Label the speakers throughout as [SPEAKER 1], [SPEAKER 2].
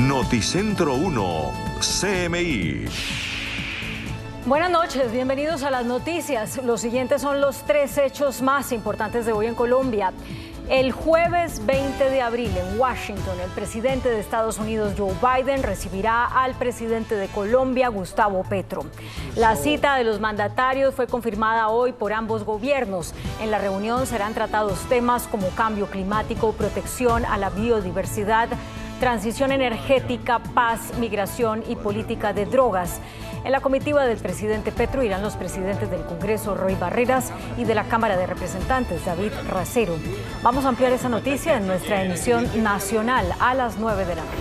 [SPEAKER 1] Noticentro 1, CMI.
[SPEAKER 2] Buenas noches, bienvenidos a las noticias. Los siguientes son los 3 hechos más importantes de hoy en Colombia. El jueves 20 de abril en Washington, el presidente de Estados Unidos, Joe Biden, recibirá al presidente de Colombia, Gustavo Petro. La cita de los mandatarios fue confirmada hoy por ambos gobiernos. En la reunión serán tratados temas como cambio climático, protección a la biodiversidad, transición energética, paz, migración y política de drogas. En la comitiva del presidente Petro irán los presidentes del Congreso, Roy Barreras, y de la Cámara de Representantes, David Racero. Vamos a ampliar esa noticia en nuestra emisión nacional a las 9 de la noche.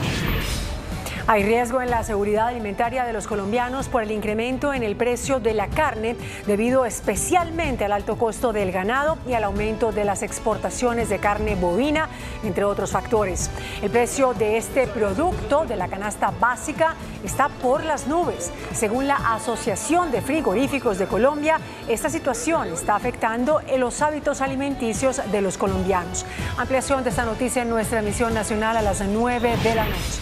[SPEAKER 3] Hay riesgo en la seguridad alimentaria de los colombianos por el incremento en el precio de la carne, debido especialmente al alto costo del ganado y al aumento de las exportaciones de carne bovina, entre otros factores. El precio de este producto, de la canasta básica, está por las nubes. Según la Asociación de Frigoríficos de Colombia, esta situación está afectando los hábitos alimenticios de los colombianos. Ampliación de esta noticia en nuestra emisión nacional a las 9 de la noche.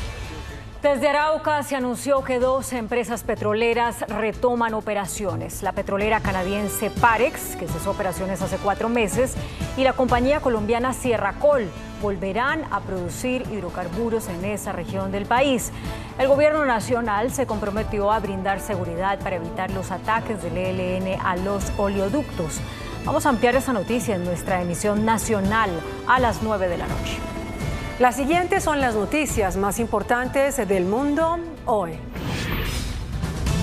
[SPEAKER 2] Desde Arauca se anunció que 2 empresas petroleras retoman operaciones. La petrolera canadiense Parex, que cesó operaciones hace 4 meses, y la compañía colombiana Sierracol volverán a producir hidrocarburos en esa región del país. El gobierno nacional se comprometió a brindar seguridad para evitar los ataques del ELN a los oleoductos. Vamos a ampliar esa noticia en nuestra emisión nacional a las 9 de la noche.
[SPEAKER 3] Las siguientes son las noticias más importantes del mundo hoy.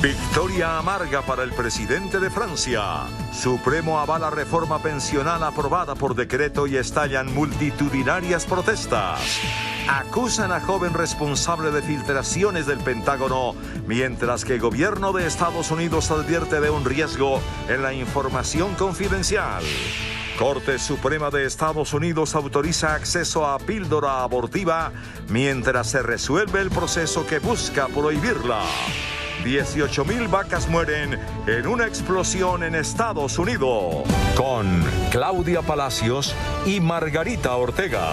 [SPEAKER 1] Victoria amarga para el presidente de Francia. Supremo avala reforma pensional aprobada por decreto y estallan multitudinarias protestas. Acusan a joven responsable de filtraciones del Pentágono, mientras que el gobierno de Estados Unidos advierte de un riesgo en la información confidencial. Corte Suprema de Estados Unidos autoriza acceso a píldora abortiva mientras se resuelve el proceso que busca prohibirla. 18,000 vacas mueren en una explosión en Estados Unidos. Con Claudia Palacios y Margarita Ortega.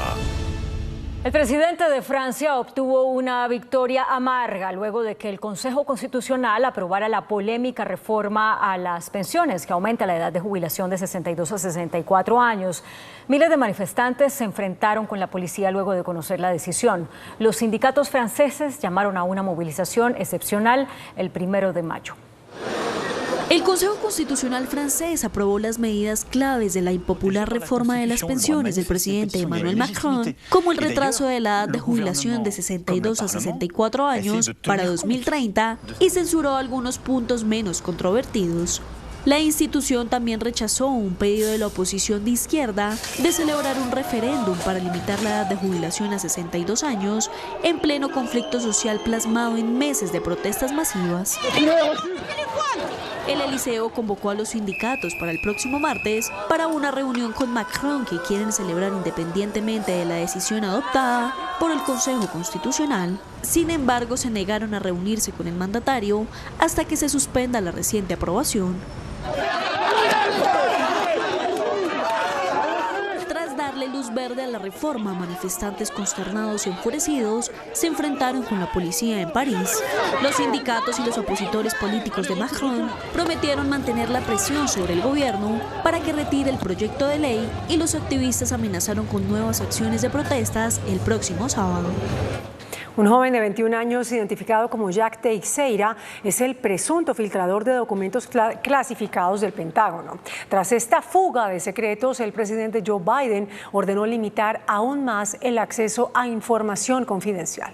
[SPEAKER 2] El presidente de Francia obtuvo una victoria amarga luego de que el Consejo Constitucional aprobara la polémica reforma a las pensiones que aumenta la edad de jubilación de 62 a 64 años. Miles de manifestantes se enfrentaron con la policía luego de conocer la decisión. Los sindicatos franceses llamaron a una movilización excepcional el 1 de mayo.
[SPEAKER 4] El Consejo Constitucional francés aprobó las medidas claves de la impopular reforma de las pensiones del presidente Emmanuel Macron, como el retraso de la edad de jubilación de 62 a 64 años para 2030 y censuró algunos puntos menos controvertidos. La institución también rechazó un pedido de la oposición de izquierda de celebrar un referéndum para limitar la edad de jubilación a 62 años en pleno conflicto social plasmado en meses de protestas masivas. El Eliseo convocó a los sindicatos para el próximo martes para una reunión con Macron que quieren celebrar independientemente de la decisión adoptada por el Consejo Constitucional. Sin embargo, se negaron a reunirse con el mandatario hasta que se suspenda la reciente aprobación. Tras darle luz verde a la reforma, manifestantes consternados y enfurecidos se enfrentaron con la policía en París. Los sindicatos y los opositores políticos de Macron prometieron mantener la presión sobre el gobierno para que retire el proyecto de ley y los activistas amenazaron con nuevas acciones de protestas el próximo sábado.
[SPEAKER 3] Un joven de 21 años identificado como Jack Teixeira es el presunto filtrador de documentos clasificados del Pentágono. Tras esta fuga de secretos, el presidente Joe Biden ordenó limitar aún más el acceso a información confidencial.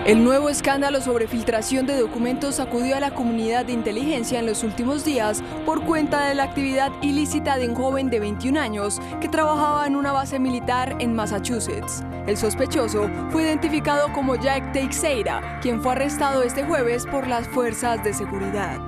[SPEAKER 5] El nuevo escándalo sobre filtración de documentos sacudió a la comunidad de inteligencia en los últimos días por cuenta de la actividad ilícita de un joven de 21 años que trabajaba en una base militar en Massachusetts. El sospechoso fue identificado como Jack Teixeira, quien fue arrestado este jueves por las fuerzas de seguridad.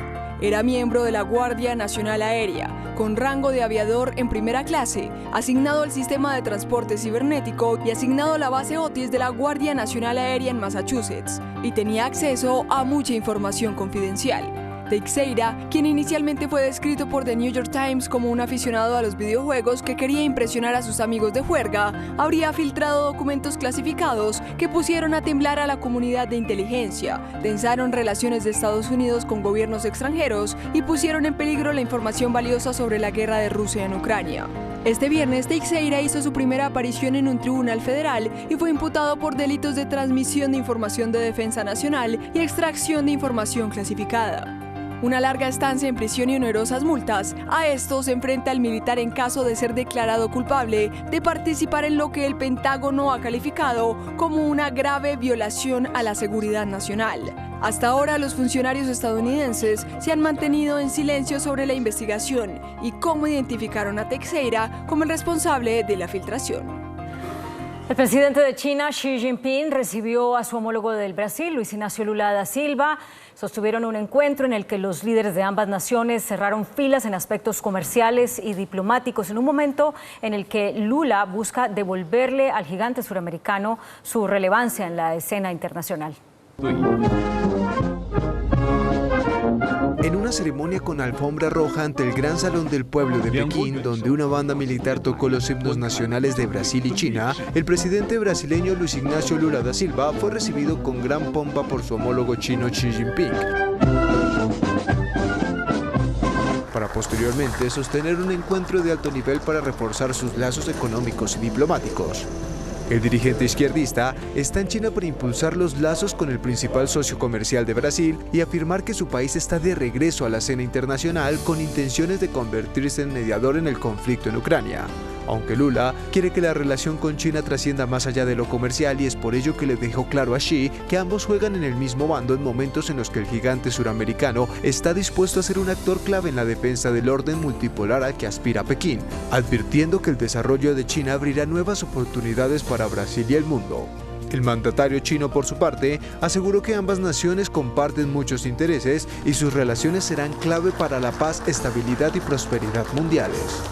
[SPEAKER 5] Era miembro de la Guardia Nacional Aérea, con rango de aviador en primera clase, asignado al sistema de transporte cibernético y asignado a la base Otis de la Guardia Nacional Aérea en Massachusetts, y tenía acceso a mucha información confidencial. Teixeira, quien inicialmente fue descrito por The New York Times como un aficionado a los videojuegos que quería impresionar a sus amigos de juerga, habría filtrado documentos clasificados que pusieron a temblar a la comunidad de inteligencia, tensaron relaciones de Estados Unidos con gobiernos extranjeros y pusieron en peligro la información valiosa sobre la guerra de Rusia en Ucrania. Este viernes, Teixeira hizo su primera aparición en un tribunal federal y fue imputado por delitos de transmisión de información de defensa nacional y extracción de información clasificada. Una larga estancia en prisión y onerosas multas. A esto se enfrenta el militar en caso de ser declarado culpable de participar en lo que el Pentágono ha calificado como una grave violación a la seguridad nacional. Hasta ahora, los funcionarios estadounidenses se han mantenido en silencio sobre la investigación y cómo identificaron a Teixeira como el responsable de la filtración.
[SPEAKER 2] El presidente de China, Xi Jinping, recibió a su homólogo del Brasil, Luis Ignacio Lula da Silva. Sostuvieron un encuentro en el que los líderes de ambas naciones cerraron filas en aspectos comerciales y diplomáticos, en un momento en el que Lula busca devolverle al gigante suramericano su relevancia en la escena internacional.
[SPEAKER 6] En una ceremonia con alfombra roja ante el Gran Salón del Pueblo de Pekín, donde una banda militar tocó los himnos nacionales de Brasil y China, el presidente brasileño Luis Ignacio Lula da Silva fue recibido con gran pompa por su homólogo chino Xi Jinping, para posteriormente sostener un encuentro de alto nivel para reforzar sus lazos económicos y diplomáticos. El dirigente izquierdista está en China para impulsar los lazos con el principal socio comercial de Brasil y afirmar que su país está de regreso a la escena internacional con intenciones de convertirse en mediador en el conflicto en Ucrania. Aunque Lula quiere que la relación con China trascienda más allá de lo comercial, y es por ello que le dejó claro a Xi que ambos juegan en el mismo bando en momentos en los que el gigante suramericano está dispuesto a ser un actor clave en la defensa del orden multipolar al que aspira Pekín, advirtiendo que el desarrollo de China abrirá nuevas oportunidades para Brasil y el mundo. El mandatario chino, por su parte, aseguró que ambas naciones comparten muchos intereses y sus relaciones serán clave para la paz, estabilidad y prosperidad mundiales.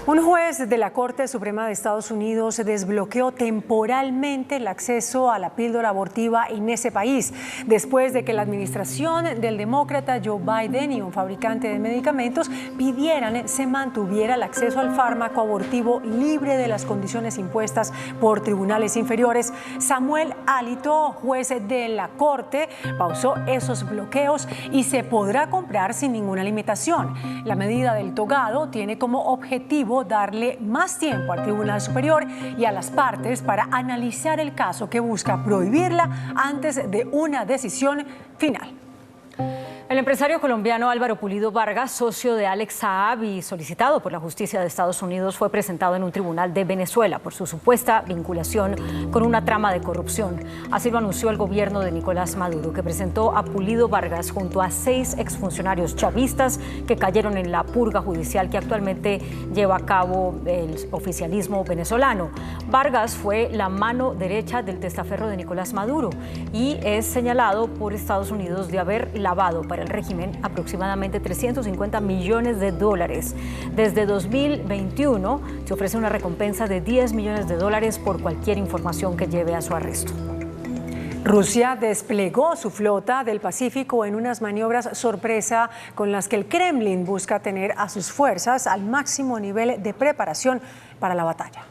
[SPEAKER 3] Un juez de la Corte Suprema de Estados Unidos desbloqueó temporalmente el acceso a la píldora abortiva en ese país, después de que la administración del demócrata Joe Biden y un fabricante de medicamentos pidieran se mantuviera el acceso al fármaco abortivo libre de las condiciones impuestas por tribunales inferiores. Samuel Alito, juez de la Corte, pausó esos bloqueos y se podrá comprar sin ninguna limitación. La medida del togado tiene como objetivo darle más tiempo al Tribunal Superior y a las partes para analizar el caso que busca prohibirla antes de una decisión final.
[SPEAKER 2] El empresario colombiano Álvaro Pulido Vargas, socio de Alex Saab y solicitado por la justicia de Estados Unidos, fue presentado en un tribunal de Venezuela por su supuesta vinculación con una trama de corrupción. Así lo anunció el gobierno de Nicolás Maduro, que presentó a Pulido Vargas junto a 6 exfuncionarios chavistas que cayeron en la purga judicial que actualmente lleva a cabo el oficialismo venezolano. Vargas fue la mano derecha del testaferro de Nicolás Maduro y es señalado por Estados Unidos de haber lavado para el régimen aproximadamente $350 millones. Desde 2021 se ofrece una recompensa de $10 millones por cualquier información que lleve a su arresto.
[SPEAKER 3] Rusia desplegó su flota del Pacífico en unas maniobras sorpresa con las que el Kremlin busca tener a sus fuerzas al máximo nivel de preparación para la batalla.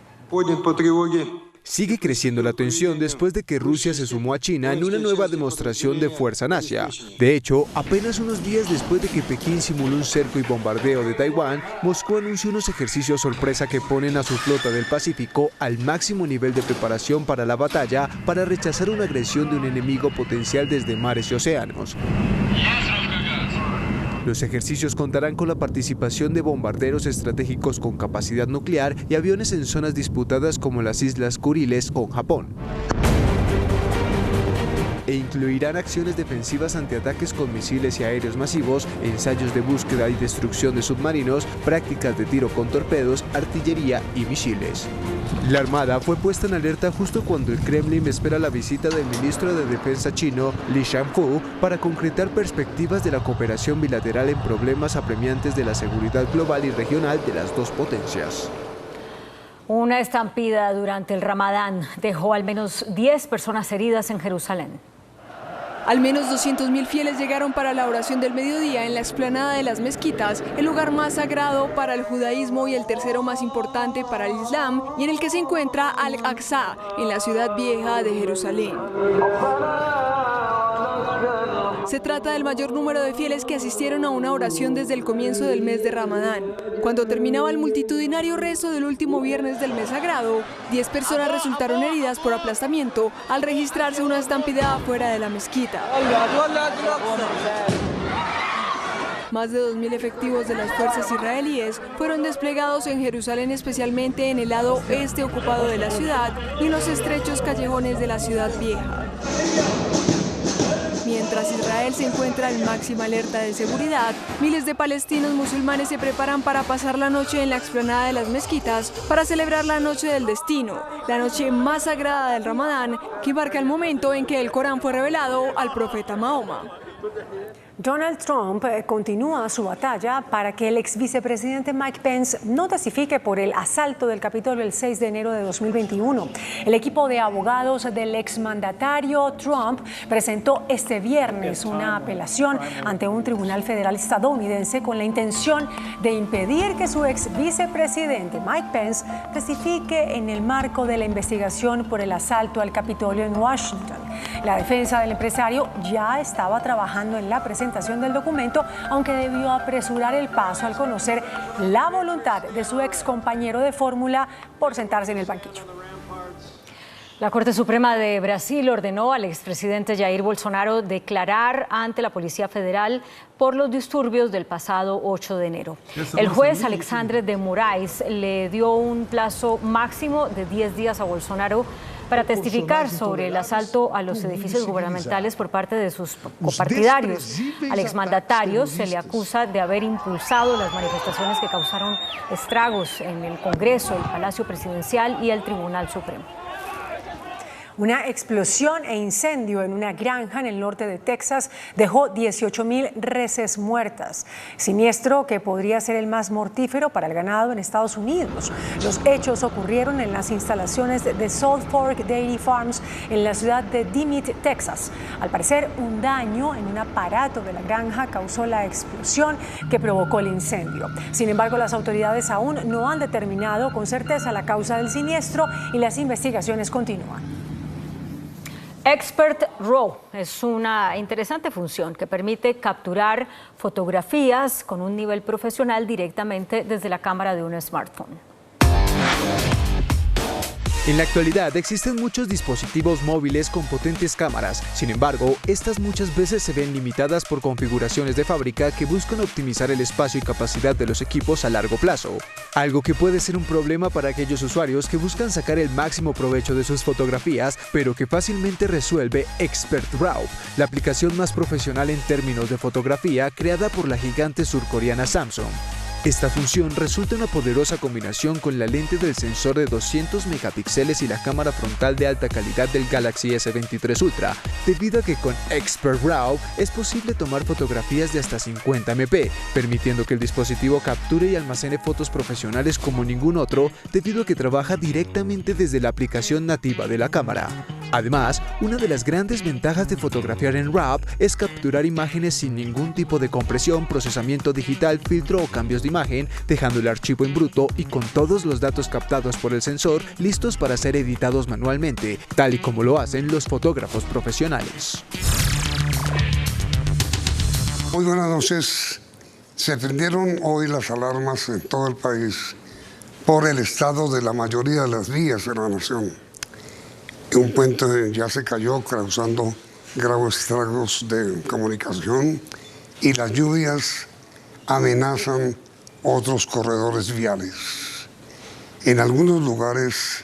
[SPEAKER 6] Sigue creciendo la tensión después de que Rusia se sumó a China en una nueva demostración de fuerza en Asia. De hecho, apenas unos días después de que Pekín simuló un cerco y bombardeo de Taiwán, Moscú anunció unos ejercicios sorpresa que ponen a su flota del Pacífico al máximo nivel de preparación para la batalla para rechazar una agresión de un enemigo potencial desde mares y océanos. Los ejercicios contarán con la participación de bombarderos estratégicos con capacidad nuclear y aviones en zonas disputadas como las Islas Kuriles o Japón. E incluirán acciones defensivas ante ataques con misiles y aéreos masivos, ensayos de búsqueda y destrucción de submarinos, prácticas de tiro con torpedos, artillería y misiles. La Armada fue puesta en alerta justo cuando el Kremlin espera la visita del ministro de Defensa chino, Li Shangfu, para concretar perspectivas de la cooperación bilateral en problemas apremiantes de la seguridad global y regional de las dos potencias.
[SPEAKER 2] Una estampida durante el Ramadán dejó al menos 10 personas heridas en Jerusalén.
[SPEAKER 5] Al menos 200.000 fieles llegaron para la oración del mediodía en la explanada de las mezquitas, el lugar más sagrado para el judaísmo y el tercero más importante para el islam, y en el que se encuentra Al-Aqsa, en la ciudad vieja de Jerusalén. Se trata del mayor número de fieles que asistieron a una oración desde el comienzo del mes de Ramadán. Cuando terminaba el multitudinario rezo del último viernes del mes sagrado, 10 personas resultaron heridas por aplastamiento al registrarse una estampida afuera de la mezquita. Más de 2.000 efectivos de las fuerzas israelíes fueron desplegados en Jerusalén, especialmente en el lado este ocupado de la ciudad y en los estrechos callejones de la ciudad vieja. Mientras Israel se encuentra en máxima alerta de seguridad, miles de palestinos musulmanes se preparan para pasar la noche en la explanada de las mezquitas para celebrar la Noche del Destino, la noche más sagrada del Ramadán, que marca el momento en que el Corán fue revelado al profeta Mahoma.
[SPEAKER 3] Donald Trump continúa su batalla para que el ex vicepresidente Mike Pence no testifique por el asalto del Capitolio el 6 de enero de 2021. El equipo de abogados del exmandatario Trump presentó este viernes una apelación ante un tribunal federal estadounidense con la intención de impedir que su ex vicepresidente Mike Pence testifique en el marco de la investigación por el asalto al Capitolio en Washington. La defensa del empresario ya estaba trabajando en la presentación del documento, aunque debió apresurar el paso al conocer la voluntad de su ex compañero de fórmula por sentarse en el banquillo.
[SPEAKER 2] La Corte Suprema de Brasil ordenó al expresidente Jair Bolsonaro declarar ante la Policía Federal por los disturbios del pasado 8 de enero. El juez Alexandre de Moraes le dio un plazo máximo de 10 días a Bolsonaro para testificar sobre el asalto a los edificios gubernamentales por parte de sus copartidarios. Al exmandatario se le acusa de haber impulsado las manifestaciones que causaron estragos en el Congreso, el Palacio Presidencial y el Tribunal Supremo.
[SPEAKER 3] Una explosión e incendio en una granja en el norte de Texas dejó 18.000 reses muertas, siniestro que podría ser el más mortífero para el ganado en Estados Unidos. Los hechos ocurrieron en las instalaciones de Salt Fork Dairy Farms en la ciudad de Dimmitt, Texas. Al parecer, un daño en un aparato de la granja causó la explosión que provocó el incendio. Sin embargo, las autoridades aún no han determinado con certeza la causa del siniestro y las investigaciones continúan.
[SPEAKER 2] Expert RAW es una interesante función que permite capturar fotografías con un nivel profesional directamente desde la cámara de un smartphone.
[SPEAKER 6] En la actualidad existen muchos dispositivos móviles con potentes cámaras, sin embargo, estas muchas veces se ven limitadas por configuraciones de fábrica que buscan optimizar el espacio y capacidad de los equipos a largo plazo, algo que puede ser un problema para aquellos usuarios que buscan sacar el máximo provecho de sus fotografías, pero que fácilmente resuelve Expert RAW, la aplicación más profesional en términos de fotografía creada por la gigante surcoreana Samsung. Esta función resulta una poderosa combinación con la lente del sensor de 200 megapíxeles y la cámara frontal de alta calidad del Galaxy S23 Ultra, debido a que con Expert RAW es posible tomar fotografías de hasta 50 MP, permitiendo que el dispositivo capture y almacene fotos profesionales como ningún otro, debido a que trabaja directamente desde la aplicación nativa de la cámara. Además, una de las grandes ventajas de fotografiar en RAW es capturar imágenes sin ningún tipo de compresión, procesamiento digital, filtro o cambios de imagen, dejando el archivo en bruto y con todos los datos captados por el sensor listos para ser editados manualmente, tal y como lo hacen los fotógrafos profesionales.
[SPEAKER 7] Muy buenas noches. Se prendieron hoy las alarmas en todo el país por el estado de la mayoría de las vías de la nación. Un puente ya se cayó, causando graves estragos de comunicación, y las lluvias amenazan otros corredores viales. En algunos lugares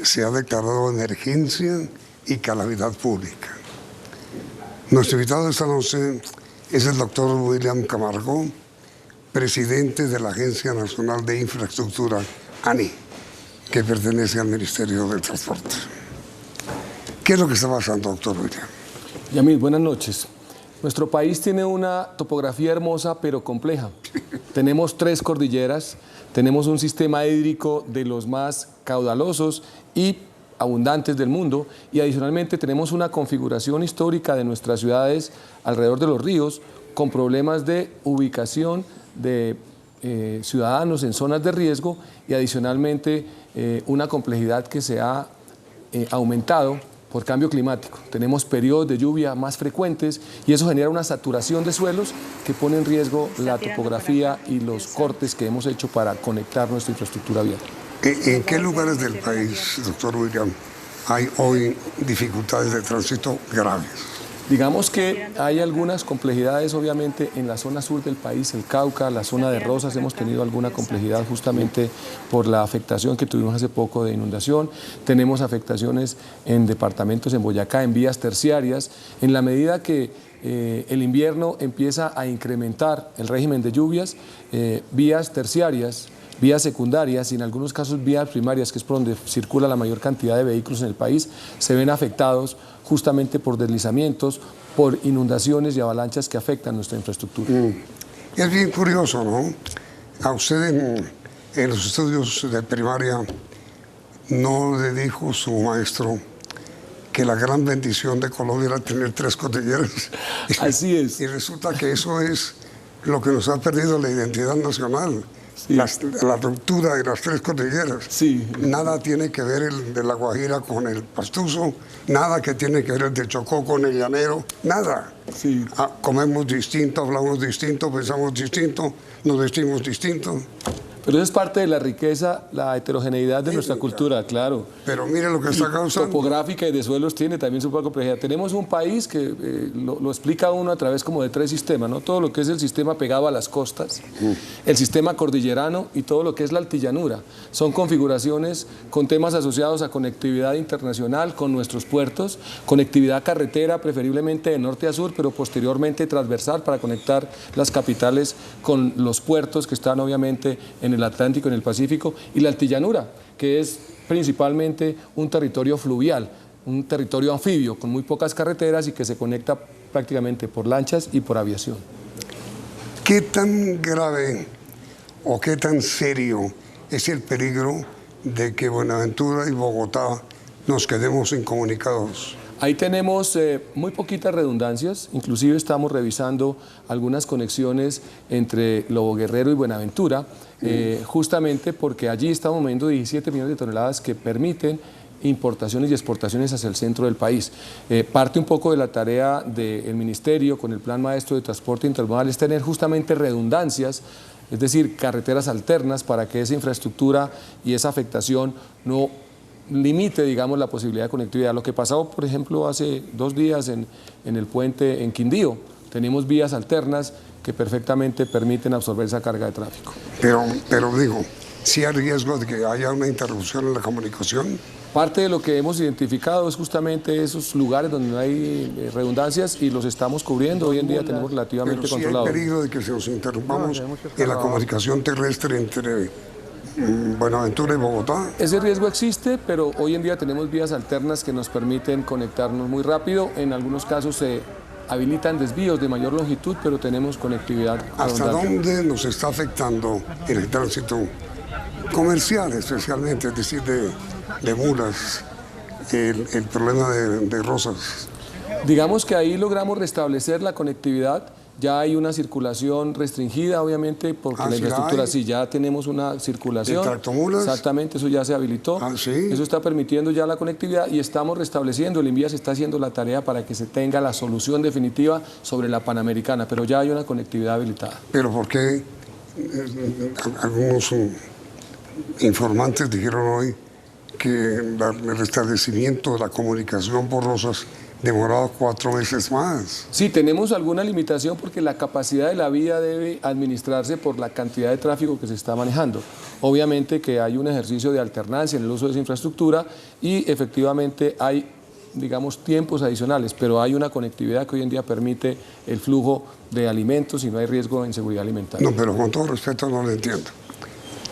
[SPEAKER 7] se ha declarado emergencia y calamidad pública. Nuestro invitado esta noche es el doctor William Camargo, presidente de la Agencia Nacional de Infraestructura, ANI, que pertenece al Ministerio del Transporte. ¿Qué es lo que está pasando, doctor William?
[SPEAKER 8] Yamil, buenas noches. Nuestro país tiene una topografía hermosa pero compleja. Tenemos 3 cordilleras, tenemos un sistema hídrico de los más caudalosos y abundantes del mundo, y adicionalmente tenemos una configuración histórica de nuestras ciudades alrededor de los ríos con problemas de ubicación de ciudadanos en zonas de riesgo y adicionalmente una complejidad que se ha aumentado por cambio climático. Tenemos periodos de lluvia más frecuentes y eso genera una saturación de suelos que pone en riesgo la topografía y los cortes que hemos hecho para conectar nuestra infraestructura vial.
[SPEAKER 7] ¿En qué lugares del país, doctor William, hay hoy dificultades de tránsito graves?
[SPEAKER 8] Digamos que hay algunas complejidades, obviamente, en la zona sur del país, el Cauca, la zona de Rosas, hemos tenido alguna complejidad justamente por la afectación que tuvimos hace poco de inundación. Tenemos afectaciones en departamentos en Boyacá, en vías terciarias. En la medida que el invierno empieza a incrementar el régimen de lluvias, vías terciarias, vías secundarias y en algunos casos vías primarias, que es por donde circula la mayor cantidad de vehículos en el país, se ven afectados justamente por deslizamientos, por inundaciones y avalanchas que afectan nuestra infraestructura.
[SPEAKER 7] Es bien curioso, ¿no? A usted en los estudios de primaria no le dijo su maestro que la gran bendición de Colombia era tener 3 cordilleras.
[SPEAKER 8] Así es.
[SPEAKER 7] Y resulta que eso es lo que nos ha perdido la identidad nacional. Sí. La ruptura de las 3 cordilleras.
[SPEAKER 8] Sí.
[SPEAKER 7] Nada tiene que ver el de la Guajira con el pastuso, nada que tiene que ver el de Chocó con el llanero, nada.
[SPEAKER 8] Sí.
[SPEAKER 7] Comemos distinto, hablamos distinto, pensamos distinto, nos vestimos distinto.
[SPEAKER 8] Pero eso es parte de la riqueza, la heterogeneidad de nuestra cultura, claro.
[SPEAKER 7] Pero mire lo que está causando.
[SPEAKER 8] Topográfica y de suelos tiene también su propia complejidad. Tenemos un país que lo explica uno a través como de 3 sistemas, ¿no? Todo lo que es el sistema pegado a las costas, el sistema cordillerano y todo lo que es la altillanura. Son configuraciones con temas asociados a conectividad internacional con nuestros puertos, conectividad carretera, preferiblemente de norte a sur, pero posteriormente transversal para conectar las capitales con los puertos que están obviamente en el Atlántico, en el Pacífico, y la altillanura, que es principalmente un territorio fluvial, un territorio anfibio con muy pocas carreteras y que se conecta prácticamente por lanchas y por aviación.
[SPEAKER 7] ¿Qué tan grave o qué tan serio es el peligro de que Buenaventura y Bogotá nos quedemos incomunicados?
[SPEAKER 8] Ahí tenemos muy poquitas redundancias, inclusive estamos revisando algunas conexiones entre Lobo Guerrero y Buenaventura, justamente porque allí estamos moviendo 17 millones de toneladas que permiten importaciones y exportaciones hacia el centro del país. Parte un poco de la tarea del Ministerio con el Plan Maestro de Transporte Intermodal es tener justamente redundancias, es decir, carreteras alternas para que esa infraestructura y esa afectación no limite, digamos, la posibilidad de conectividad. Lo que pasó, por ejemplo, hace 2 días en el puente en Quindío, tenemos vías alternas que perfectamente permiten absorber esa carga de tráfico.
[SPEAKER 7] Pero digo, ¿sí hay riesgo de que haya una interrupción en la comunicación?
[SPEAKER 8] Parte de lo que hemos identificado es justamente esos lugares donde no hay redundancias y los estamos cubriendo. Hoy en día tenemos relativamente controlado.
[SPEAKER 7] ¿Pero sí hay peligro de que se nos interrumpamos en la comunicación terrestre entre Buenaventura y Bogotá?
[SPEAKER 8] Ese riesgo existe, pero hoy en día tenemos vías alternas que nos permiten conectarnos muy rápido. En algunos casos se habilitan desvíos de mayor longitud, pero tenemos conectividad.
[SPEAKER 7] ¿Hasta dónde nos está afectando en el tránsito comercial, especialmente, es decir, de mulas, el problema de Rosas?
[SPEAKER 8] Digamos que ahí logramos restablecer la conectividad. Ya hay una circulación restringida, obviamente, porque la infraestructura, sí, ya tenemos una circulación.
[SPEAKER 7] ¿De tractomulas?
[SPEAKER 8] Exactamente, eso ya se habilitó.
[SPEAKER 7] ¿Sí?
[SPEAKER 8] Eso está permitiendo ya la conectividad y estamos restableciendo. El INVIAS está haciendo la tarea para que se tenga la solución definitiva sobre la Panamericana, pero ya hay una conectividad habilitada.
[SPEAKER 7] ¿Pero por qué algunos informantes dijeron hoy que el restablecimiento de la comunicación por Rosas demoraba 4 meses más?
[SPEAKER 8] Sí, tenemos alguna limitación porque la capacidad de la vía debe administrarse por la cantidad de tráfico que se está manejando. Obviamente que hay un ejercicio de alternancia en el uso de esa infraestructura y efectivamente hay, digamos, tiempos adicionales, pero hay una conectividad que hoy en día permite el flujo de alimentos y no hay riesgo de inseguridad alimentaria.
[SPEAKER 7] No, pero con todo respeto no lo entiendo.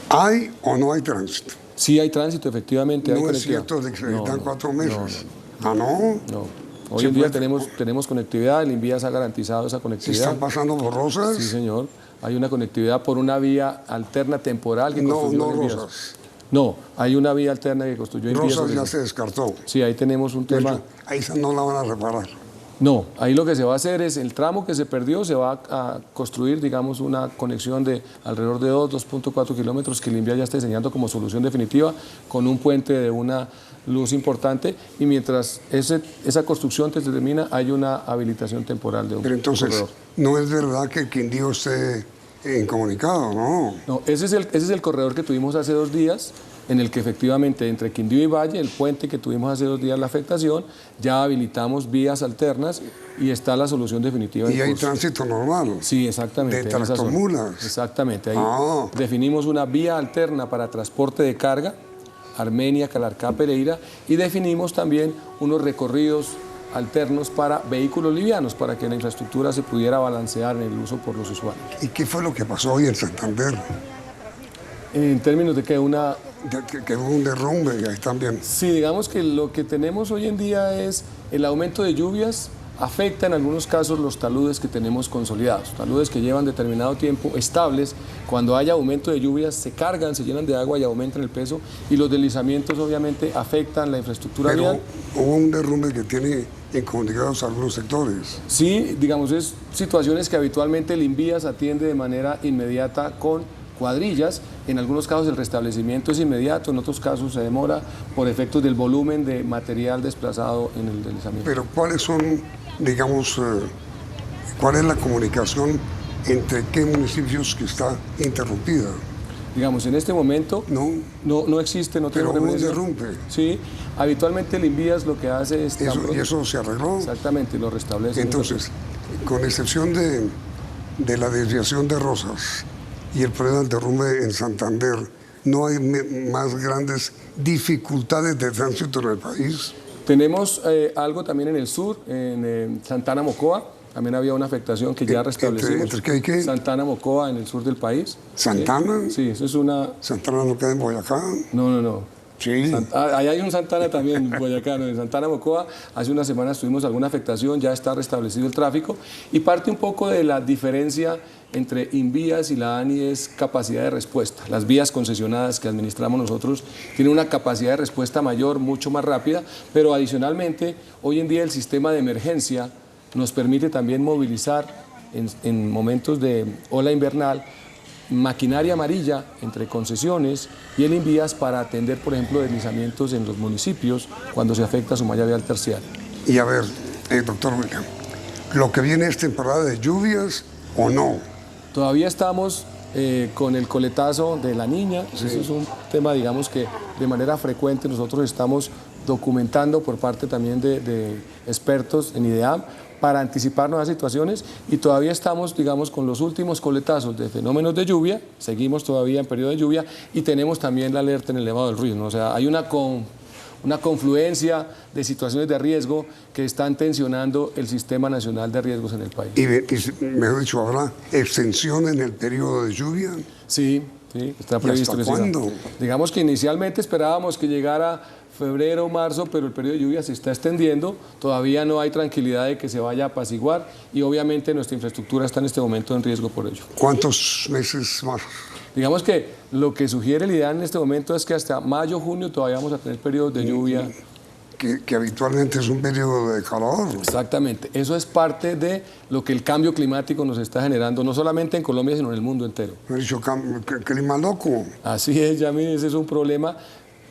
[SPEAKER 7] ¿Hay o no hay tránsito?
[SPEAKER 8] Sí hay tránsito, efectivamente.
[SPEAKER 7] No es cierto de que se necesitan 4 meses. ¿Ah, no?
[SPEAKER 8] No. Hoy en día tenemos conectividad, el INVIAS ha garantizado esa conectividad.
[SPEAKER 7] ¿Se están pasando por Rosas?
[SPEAKER 8] Sí, señor. Hay una conectividad por una vía alterna temporal que construyó el INVIAS.
[SPEAKER 7] Rosas.
[SPEAKER 8] No, hay una vía alterna que construyó Invías.
[SPEAKER 7] Rosas ya se descartó.
[SPEAKER 8] Sí, ahí tenemos un tema.
[SPEAKER 7] Ahí no la van a reparar.
[SPEAKER 8] No, ahí lo que se va a hacer es el tramo que se perdió, se va a construir, digamos, una conexión de alrededor de 2.4 kilómetros que el INVIAS ya está diseñando como solución definitiva, con un puente de una luz importante, y mientras esa construcción se termina, hay una habilitación temporal de un corredor.
[SPEAKER 7] Pero entonces, no es verdad que el Quindío esté incomunicado, ¿no?
[SPEAKER 8] No, ese es el corredor que tuvimos hace 2 días, en el que efectivamente entre Quindío y Valle, el puente que tuvimos hace 2 días la afectación, ya habilitamos vías alternas y está la solución definitiva.
[SPEAKER 7] Y hay tránsito normal.
[SPEAKER 8] Sí, exactamente.
[SPEAKER 7] De tractomulas.
[SPEAKER 8] Exactamente. Ahí definimos una vía alterna para transporte de carga, Armenia, Calarcá, Pereira, y definimos también unos recorridos alternos para vehículos livianos, para que la infraestructura se pudiera balancear en el uso por los usuarios.
[SPEAKER 7] ¿Y qué fue lo que pasó hoy en Santander?
[SPEAKER 8] En términos de que
[SPEAKER 7] que hubo un derrumbe ahí también.
[SPEAKER 8] Sí, digamos que lo que tenemos hoy en día es el aumento de lluvias, afecta en algunos casos los taludes que tenemos consolidados, taludes que llevan determinado tiempo estables. Cuando hay aumento de lluvias se cargan, se llenan de agua y aumentan el peso, y los deslizamientos obviamente afectan la infraestructura vial.
[SPEAKER 7] Hubo un derrumbe que tiene incomunicados algunos sectores.
[SPEAKER 8] Sí, digamos, es situaciones que habitualmente el INVIAS atiende de manera inmediata con cuadrillas. En algunos casos el restablecimiento es inmediato, en otros casos se demora por efectos del volumen de material desplazado en el deslizamiento.
[SPEAKER 7] Pero ¿cuáles son, digamos, cuál es la comunicación entre qué municipios que está interrumpida?
[SPEAKER 8] Digamos, en este momento no existe, no tenemos referencia.
[SPEAKER 7] Pero un derrumbe.
[SPEAKER 8] Sí, habitualmente el INVIAS lo que hace es...
[SPEAKER 7] ¿Y eso se arregló?
[SPEAKER 8] Exactamente, lo restablece.
[SPEAKER 7] Entonces, con excepción de la desviación de Rosas y el problema del derrumbe en Santander, ¿no hay más grandes dificultades de tránsito en el país?
[SPEAKER 8] Tenemos algo también en el sur, en Santana Mocoa. También había una afectación que ya restablecimos.
[SPEAKER 7] ¿Entre qué y qué?
[SPEAKER 8] Santana Mocoa, en el sur del país.
[SPEAKER 7] ¿Santana?
[SPEAKER 8] Sí, eso es una...
[SPEAKER 7] ¿Santana no queda en Boyacá?
[SPEAKER 8] No.
[SPEAKER 7] Sí.
[SPEAKER 8] Ahí hay un Santana también, Boyacá, ¿no? En Santana Mocoa, hace unas semanas tuvimos alguna afectación, ya está restablecido el tráfico, y parte un poco de la diferencia entre INVIAS y la ANI es capacidad de respuesta. Las vías concesionadas que administramos nosotros tienen una capacidad de respuesta mayor, mucho más rápida, pero adicionalmente, hoy en día el sistema de emergencia nos permite también movilizar en momentos de ola invernal maquinaria amarilla entre concesiones y el INVIAS para atender, por ejemplo, deslizamientos en los municipios cuando se afecta su malla vial terciaria.
[SPEAKER 7] Y a ver, doctor William, ¿lo que viene es temporada de lluvias o no?
[SPEAKER 8] Todavía estamos con el coletazo de la Niña. Sí. Eso es un tema, digamos, que de manera frecuente nosotros estamos documentando por parte también de expertos en IDEAM para anticiparnos a situaciones, y todavía estamos, digamos, con los últimos coletazos de fenómenos de lluvia, seguimos todavía en periodo de lluvia, y tenemos también la alerta en el elevado del río, ¿no? O sea, hay una confluencia de situaciones de riesgo que están tensionando el Sistema Nacional de Riesgos en el país.
[SPEAKER 7] Y mejor dicho, ¿habrá extensión en el periodo de lluvia?
[SPEAKER 8] Sí, está previsto.
[SPEAKER 7] ¿Y hasta cuándo?
[SPEAKER 8] Digamos que inicialmente esperábamos que llegara febrero, marzo, pero el periodo de lluvia se está extendiendo, todavía no hay tranquilidad de que se vaya a apaciguar, y obviamente nuestra infraestructura está en este momento en riesgo por ello.
[SPEAKER 7] ¿Cuántos meses más?
[SPEAKER 8] Digamos que lo que sugiere el IDEAM en este momento es que hasta mayo, junio todavía vamos a tener periodos de lluvia.
[SPEAKER 7] Que habitualmente es un periodo de calor.
[SPEAKER 8] Exactamente, eso es parte de lo que el cambio climático nos está generando, no solamente en Colombia, sino en el mundo entero.
[SPEAKER 7] Me he dicho clima loco.
[SPEAKER 8] Así es, Yamil, ese es un problema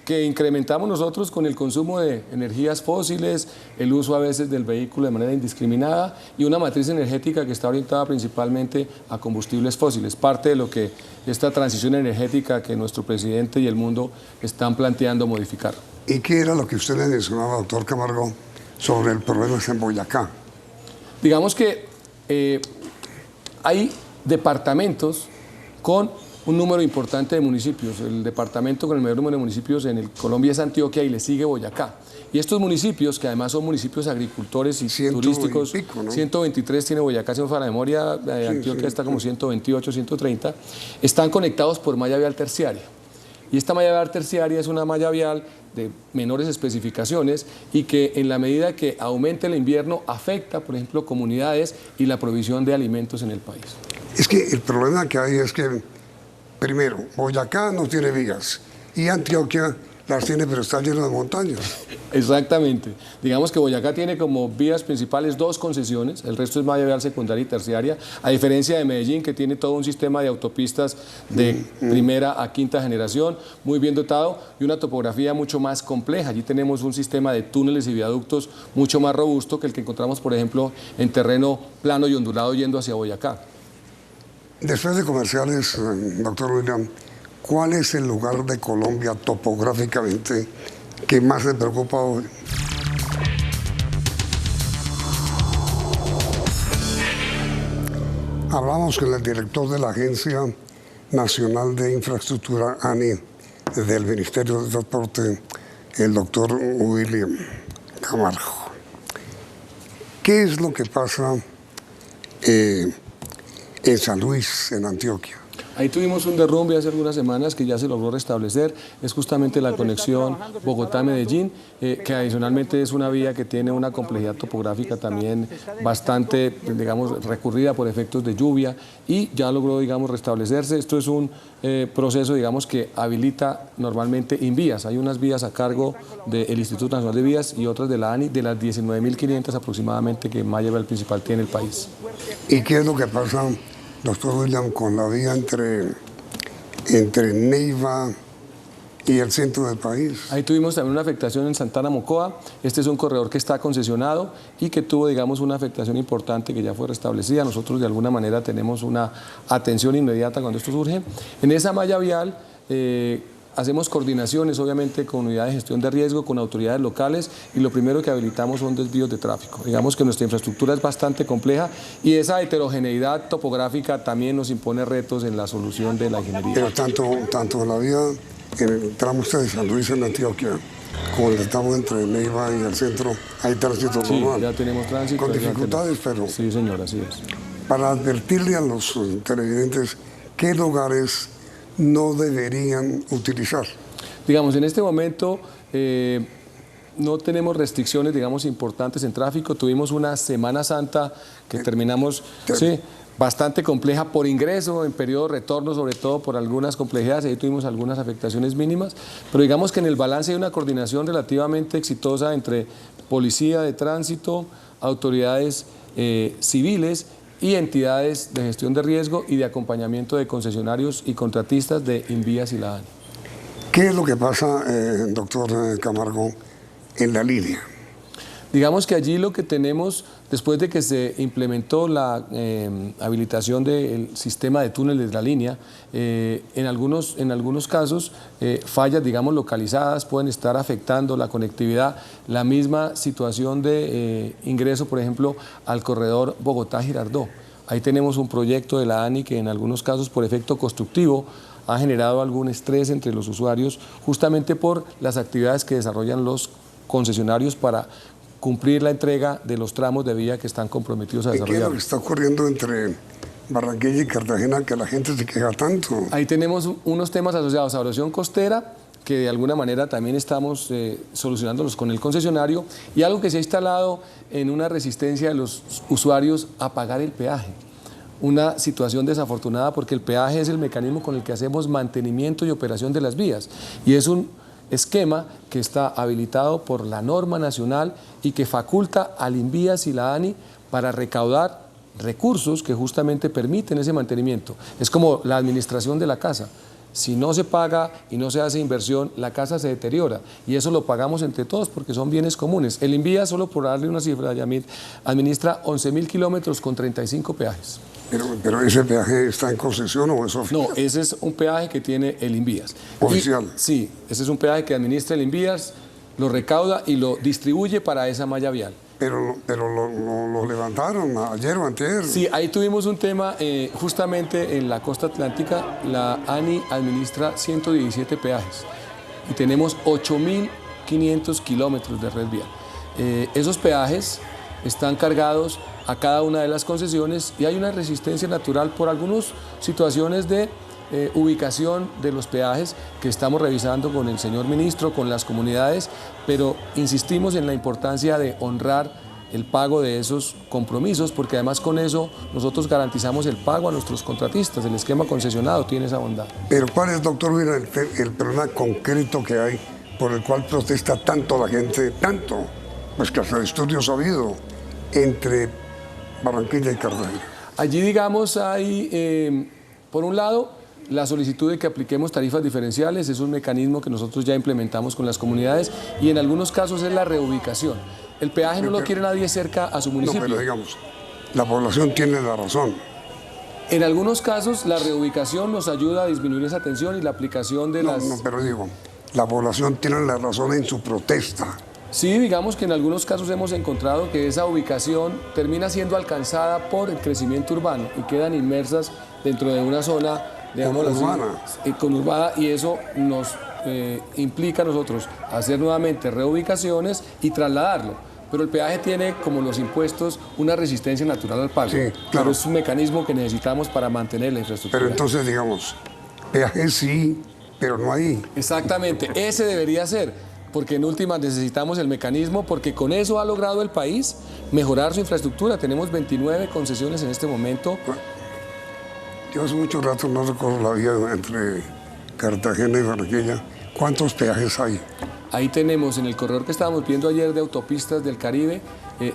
[SPEAKER 8] que incrementamos nosotros con el consumo de energías fósiles, el uso a veces del vehículo de manera indiscriminada y una matriz energética que está orientada principalmente a combustibles fósiles, parte de lo que esta transición energética que nuestro presidente y el mundo están planteando modificar.
[SPEAKER 7] ¿Y qué era lo que usted le mencionaba, doctor Camargo, sobre el problema en Boyacá?
[SPEAKER 8] Digamos que hay departamentos con un número importante de municipios. El departamento con el mayor número de municipios en Colombia es Antioquia y le sigue Boyacá. Y estos municipios, que además son municipios agricultores y turísticos, y pico, ¿no? 123 tiene Boyacá, si no falla la memoria, Antioquia está como 128, 130, están conectados por malla vial terciaria. Y esta malla vial terciaria es una malla vial de menores especificaciones y que en la medida que aumente el invierno afecta, por ejemplo, comunidades y la provisión de alimentos en el país.
[SPEAKER 7] Es que el problema que hay es que, primero, Boyacá no tiene vías y Antioquia las tiene, pero está lleno de montañas.
[SPEAKER 8] Exactamente. Digamos que Boyacá tiene como vías principales 2 concesiones, el resto es malla vial secundaria y terciaria, a diferencia de Medellín, que tiene todo un sistema de autopistas de primera a quinta generación, muy bien dotado y una topografía mucho más compleja. Allí tenemos un sistema de túneles y viaductos mucho más robusto que el que encontramos, por ejemplo, en terreno plano y ondulado yendo hacia Boyacá.
[SPEAKER 7] Después de comerciales, doctor William, ¿cuál es el lugar de Colombia topográficamente que más le preocupa hoy? Hablamos con el director de la Agencia Nacional de Infraestructura, ANI, del Ministerio de Transporte, el doctor William Camargo. ¿Qué es lo que pasa en San Luis, en Antioquia?
[SPEAKER 8] Ahí tuvimos un derrumbe hace algunas semanas que ya se logró restablecer, es justamente la conexión Bogotá-Medellín, que adicionalmente es una vía que tiene una complejidad topográfica también bastante, digamos, recurrida por efectos de lluvia y ya logró, digamos, restablecerse. Esto es un proceso, digamos, que habilita normalmente Invías. Hay unas vías a cargo del Instituto Nacional de Vías y otras de la ANI, de las 19.500 aproximadamente que malla vial principal tiene el país.
[SPEAKER 7] ¿Y qué es lo que pasa, doctor William, con la vía entre Neiva y el centro del país?
[SPEAKER 8] Ahí tuvimos también una afectación en Santana Mocoa. Este es un corredor que está concesionado y que tuvo, digamos, una afectación importante que ya fue restablecida. Nosotros de alguna manera tenemos una atención inmediata cuando esto surge. En esa malla vial hacemos coordinaciones, obviamente, con unidades de gestión de riesgo, con autoridades locales, y lo primero que habilitamos son desvíos de tráfico. Digamos que nuestra infraestructura es bastante compleja y esa heterogeneidad topográfica también nos impone retos en la solución de la ingeniería.
[SPEAKER 7] Pero tanto la vía en el tramo de San Luis en Antioquia, como el tramo entre Neiva y el centro, hay tránsito normal.
[SPEAKER 8] Sí, ya tenemos tránsito.
[SPEAKER 7] Con dificultades, pero...
[SPEAKER 8] Sí, señor, así es.
[SPEAKER 7] Para advertirle a los televidentes qué lugares no deberían utilizar.
[SPEAKER 8] Digamos, en este momento no tenemos restricciones, digamos, importantes en tráfico. Tuvimos una Semana Santa que terminamos bastante compleja por ingreso, en periodo de retorno, sobre todo por algunas complejidades. Ahí tuvimos algunas afectaciones mínimas, pero digamos que en el balance hay una coordinación relativamente exitosa entre policía de tránsito, autoridades civiles y entidades de gestión de riesgo y de acompañamiento de concesionarios y contratistas de Invías y la ANI.
[SPEAKER 7] ¿Qué es lo que pasa, doctor Camargo, en la línea?
[SPEAKER 8] Digamos que allí lo que tenemos, después de que se implementó la habilitación del sistema de túneles de la línea, en algunos casos fallas, digamos, localizadas pueden estar afectando la conectividad. La misma situación de ingreso, por ejemplo, al corredor Bogotá-Girardot. Ahí tenemos un proyecto de la ANI que en algunos casos por efecto constructivo ha generado algún estrés entre los usuarios, justamente por las actividades que desarrollan los concesionarios para cumplir la entrega de los tramos de vía que están comprometidos a desarrollar.
[SPEAKER 7] ¿Qué es lo que está ocurriendo entre Barranquilla y Cartagena que la gente se queja tanto?
[SPEAKER 8] Ahí tenemos unos temas asociados a erosión costera, que de alguna manera también estamos solucionándolos con el concesionario, y algo que se ha instalado en una resistencia de los usuarios a pagar el peaje. Una situación desafortunada porque el peaje es el mecanismo con el que hacemos mantenimiento y operación de las vías, y es un esquema que está habilitado por la norma nacional y que faculta al Invías y la ANI para recaudar recursos que justamente permiten ese mantenimiento. Es como la administración de la casa. Si no se paga y no se hace inversión, la casa se deteriora, y eso lo pagamos entre todos porque son bienes comunes. El Invías, solo por darle una cifra, Yamil, administra 11.000 kilómetros con 35 peajes.
[SPEAKER 7] Pero ese peaje está en concesión o es oficial.
[SPEAKER 8] No, ese es un peaje que tiene el Invías.
[SPEAKER 7] ¿Oficial?
[SPEAKER 8] Sí, ese es un peaje que administra el Invías, lo recauda y lo distribuye para esa malla vial.
[SPEAKER 7] Pero lo levantaron ayer o antier.
[SPEAKER 8] Sí, ahí tuvimos un tema, justamente en la costa atlántica, la ANI administra 117 peajes y tenemos 8.500 kilómetros de red vial. Esos peajes están cargados a cada una de las concesiones y hay una resistencia natural por algunas situaciones de ubicación de los peajes que estamos revisando con el señor ministro, con las comunidades, pero insistimos en la importancia de honrar el pago de esos compromisos, porque además con eso nosotros garantizamos el pago a nuestros contratistas. El esquema concesionado tiene esa bondad.
[SPEAKER 7] Pero ¿cuál es, doctor, el problema concreto que hay por el cual protesta tanto la gente, tanto, pues que hasta estudios ha habido entre Barranquilla y Cartagena?
[SPEAKER 8] Allí, digamos, hay, por un lado, la solicitud de que apliquemos tarifas diferenciales. Es un mecanismo que nosotros ya implementamos con las comunidades, y en algunos casos es la reubicación. El peaje no lo quiere nadie cerca a su municipio.
[SPEAKER 7] No, pero digamos, la población tiene la razón.
[SPEAKER 8] En algunos casos la reubicación nos ayuda a disminuir esa tensión y la aplicación de las...
[SPEAKER 7] No, pero digo, la población tiene la razón en su protesta.
[SPEAKER 8] Sí, digamos que en algunos casos hemos encontrado que esa ubicación termina siendo alcanzada por el crecimiento urbano y quedan inmersas dentro de una zona, digamos, conurbada, y eso nos implica a nosotros hacer nuevamente reubicaciones y trasladarlo. Pero el peaje tiene, como los impuestos, una resistencia natural al pago.
[SPEAKER 7] Sí, claro.
[SPEAKER 8] Pero es un mecanismo que necesitamos para mantener la infraestructura.
[SPEAKER 7] Pero entonces, digamos, peaje sí, pero no ahí.
[SPEAKER 8] Exactamente, ese debería ser, porque en últimas necesitamos el mecanismo, porque con eso ha logrado el país mejorar su infraestructura. Tenemos 29 concesiones en este momento.
[SPEAKER 7] Yo hace mucho rato no recuerdo la vía entre Cartagena y Barranquilla. ¿Cuántos peajes hay?
[SPEAKER 8] Ahí tenemos, en el corredor que estábamos viendo ayer de autopistas del Caribe,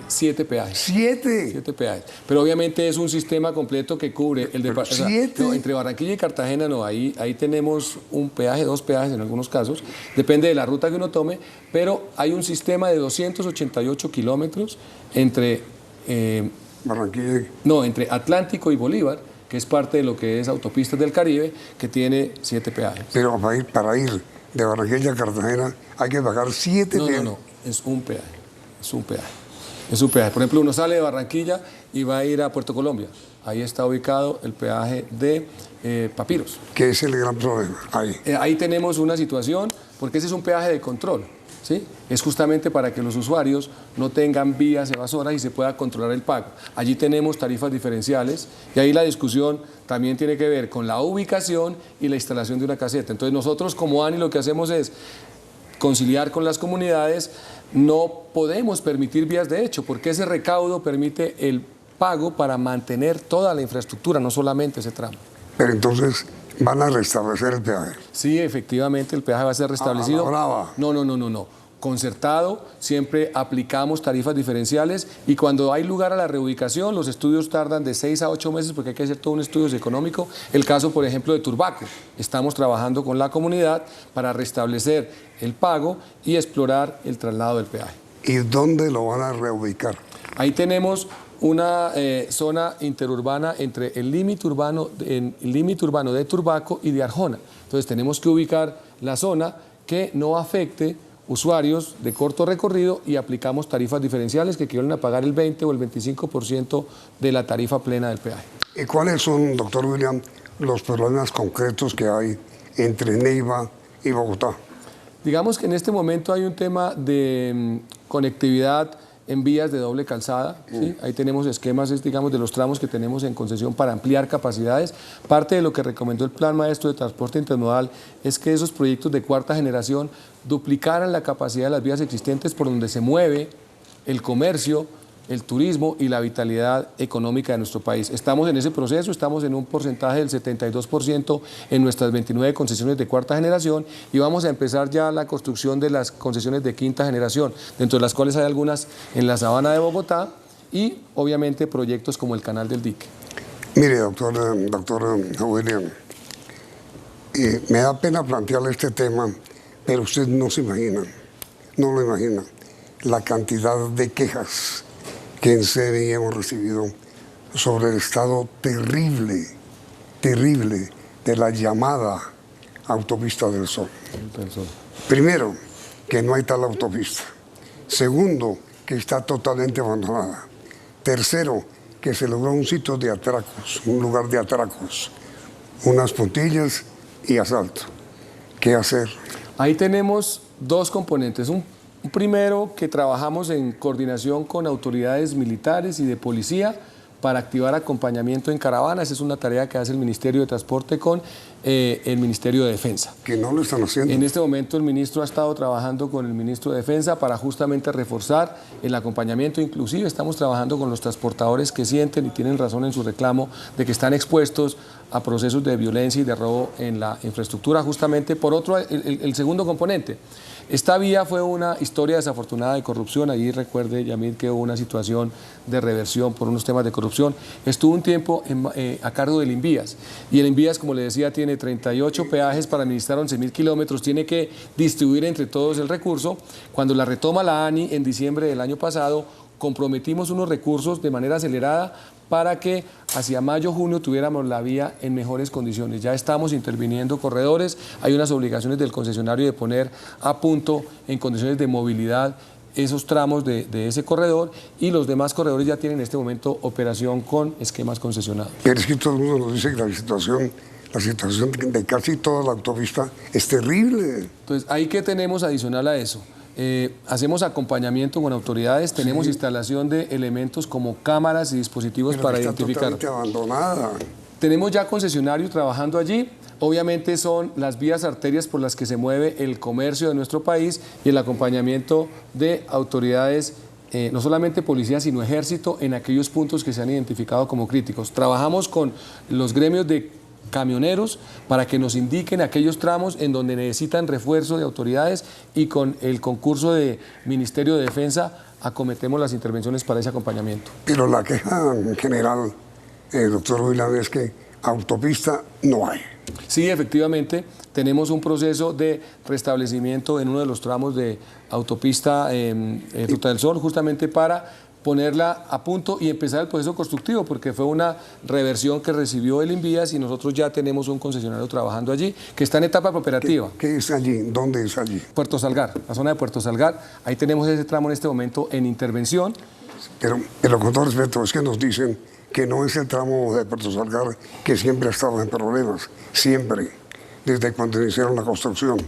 [SPEAKER 8] 7 peajes.
[SPEAKER 7] ¿7?
[SPEAKER 8] 7 peajes. Pero obviamente es un sistema completo que cubre el departamento.
[SPEAKER 7] ¿7?
[SPEAKER 8] No, entre Barranquilla y Cartagena no, ahí tenemos un peaje, 2 peajes en algunos casos, depende de la ruta que uno tome, pero hay un sistema de 288 kilómetros entre...
[SPEAKER 7] Barranquilla.
[SPEAKER 8] No, entre Atlántico y Bolívar, que es parte de lo que es Autopistas del Caribe, que tiene 7 peajes.
[SPEAKER 7] Pero para ir de Barranquilla a Cartagena hay que pagar 7 peajes.
[SPEAKER 8] No, es un peaje, es un peaje. Es un peaje. Por ejemplo, uno sale de Barranquilla y va a ir a Puerto Colombia. Ahí está ubicado el peaje de Papiros.
[SPEAKER 7] ¿Qué es el gran problema?
[SPEAKER 8] Ahí tenemos una situación, porque ese es un peaje de control, ¿sí? Es justamente para que los usuarios no tengan vías evasoras y se pueda controlar el pago. Allí tenemos tarifas diferenciales, y ahí la discusión también tiene que ver con la ubicación y la instalación de una caseta. Entonces nosotros como ANI lo que hacemos es conciliar con las comunidades. No podemos permitir vías de hecho, porque ese recaudo permite el pago para mantener toda la infraestructura, no solamente ese tramo.
[SPEAKER 7] Pero entonces van a restablecer el peaje.
[SPEAKER 8] Sí, efectivamente, el peaje va a ser restablecido. No. Concertado, siempre aplicamos tarifas diferenciales, y cuando hay lugar a la reubicación, los estudios tardan de 6 a 8 meses porque hay que hacer todo un estudio económico. El caso, por ejemplo, de Turbaco. Estamos trabajando con la comunidad para restablecer el pago y explorar el traslado del peaje.
[SPEAKER 7] ¿Y dónde lo van a reubicar?
[SPEAKER 8] Ahí tenemos una zona interurbana entre el límite urbano de Turbaco y de Arjona. Entonces tenemos que ubicar la zona que no afecte usuarios de corto recorrido, y aplicamos tarifas diferenciales que equivalen a pagar el 20 o el 25% de la tarifa plena del peaje.
[SPEAKER 7] ¿Y cuáles son, doctor William, los problemas concretos que hay entre Neiva y Bogotá?
[SPEAKER 8] Digamos que en este momento hay un tema de conectividad en vías de doble calzada, ¿sí? Ahí tenemos esquemas, digamos, de los tramos que tenemos en concesión para ampliar capacidades. Parte de lo que recomendó el Plan Maestro de Transporte Intermodal es que esos proyectos de cuarta generación duplicaran la capacidad de las vías existentes por donde se mueve el comercio, el turismo y la vitalidad económica de nuestro país. Estamos en ese proceso, estamos en un porcentaje del 72% en nuestras 29 concesiones de cuarta generación, y vamos a empezar ya la construcción de las concesiones de quinta generación, dentro de las cuales hay algunas en la Sabana de Bogotá, y obviamente proyectos como el Canal del Dique.
[SPEAKER 7] Mire, doctor William, me da pena plantearle este tema, pero usted no se imagina, no lo imagina, la cantidad de quejas que en CNI hemos recibido sobre el estado terrible de la llamada Autopista del Sol. Primero, que no hay tal autopista. Segundo, que está totalmente abandonada. Tercero, que se logró un sitio de atracos, un lugar de atracos, unas puntillas y asalto. ¿Qué hacer?
[SPEAKER 8] Ahí tenemos dos componentes. Un primero, que trabajamos en coordinación con autoridades militares y de policía para activar acompañamiento en caravanas. Es una tarea que hace el Ministerio de Transporte con el Ministerio de Defensa.
[SPEAKER 7] Que no lo están haciendo.
[SPEAKER 8] En este momento el ministro ha estado trabajando con el ministro de Defensa para justamente reforzar el acompañamiento. Inclusive estamos trabajando con los transportadores que sienten y tienen razón en su reclamo de que están expuestos a procesos de violencia y de robo en la infraestructura. Justamente por otro, el segundo componente. Esta vía fue una historia desafortunada de corrupción. Allí recuerde, Yamid, que hubo una situación de reversión por unos temas de corrupción. Estuvo un tiempo a cargo del Invías. Y el Invías, como le decía, tiene 38 peajes para administrar 11.000 kilómetros. Tiene que distribuir entre todos el recurso. Cuando la retoma la ANI en diciembre del año pasado, comprometimos unos recursos de manera acelerada para que hacia mayo, junio tuviéramos la vía en mejores condiciones. Ya estamos interviniendo corredores, hay unas obligaciones del concesionario de poner a punto en condiciones de movilidad esos tramos de ese corredor, y los demás corredores ya tienen en este momento operación con esquemas concesionados.
[SPEAKER 7] Pero es que todo el mundo nos dice que la situación de casi toda la autopista es terrible.
[SPEAKER 8] Entonces, ¿ahí qué tenemos adicional a eso? Hacemos acompañamiento con autoridades, tenemos instalación de elementos como cámaras y dispositivos para identificar.
[SPEAKER 7] Totalmente abandonada.
[SPEAKER 8] Tenemos ya concesionarios trabajando allí. Obviamente son las vías arterias por las que se mueve el comercio de nuestro país y el acompañamiento de autoridades, no solamente policía, sino ejército, en aquellos puntos que se han identificado como críticos. Trabajamos con los gremios de camioneros para que nos indiquen aquellos tramos en donde necesitan refuerzo de autoridades, y con el concurso de Ministerio de Defensa acometemos las intervenciones para ese acompañamiento.
[SPEAKER 7] Pero la queja en general, doctor Huilán, es que autopista no hay.
[SPEAKER 8] Sí, efectivamente, tenemos un proceso de restablecimiento en uno de los tramos de autopista Ruta del Sol, justamente para ponerla a punto y empezar el proceso constructivo, porque fue una reversión que recibió el Invías y nosotros ya tenemos un concesionario trabajando allí, que está en etapa operativa.
[SPEAKER 7] ¿Qué es allí? ¿Dónde es allí?
[SPEAKER 8] Puerto Salgar, la zona de Puerto Salgar. Ahí tenemos ese tramo en este momento en intervención.
[SPEAKER 7] Pero con todo respeto, es que nos dicen que no es el tramo de Puerto Salgar que siempre ha estado en problemas, siempre, desde cuando iniciaron la construcción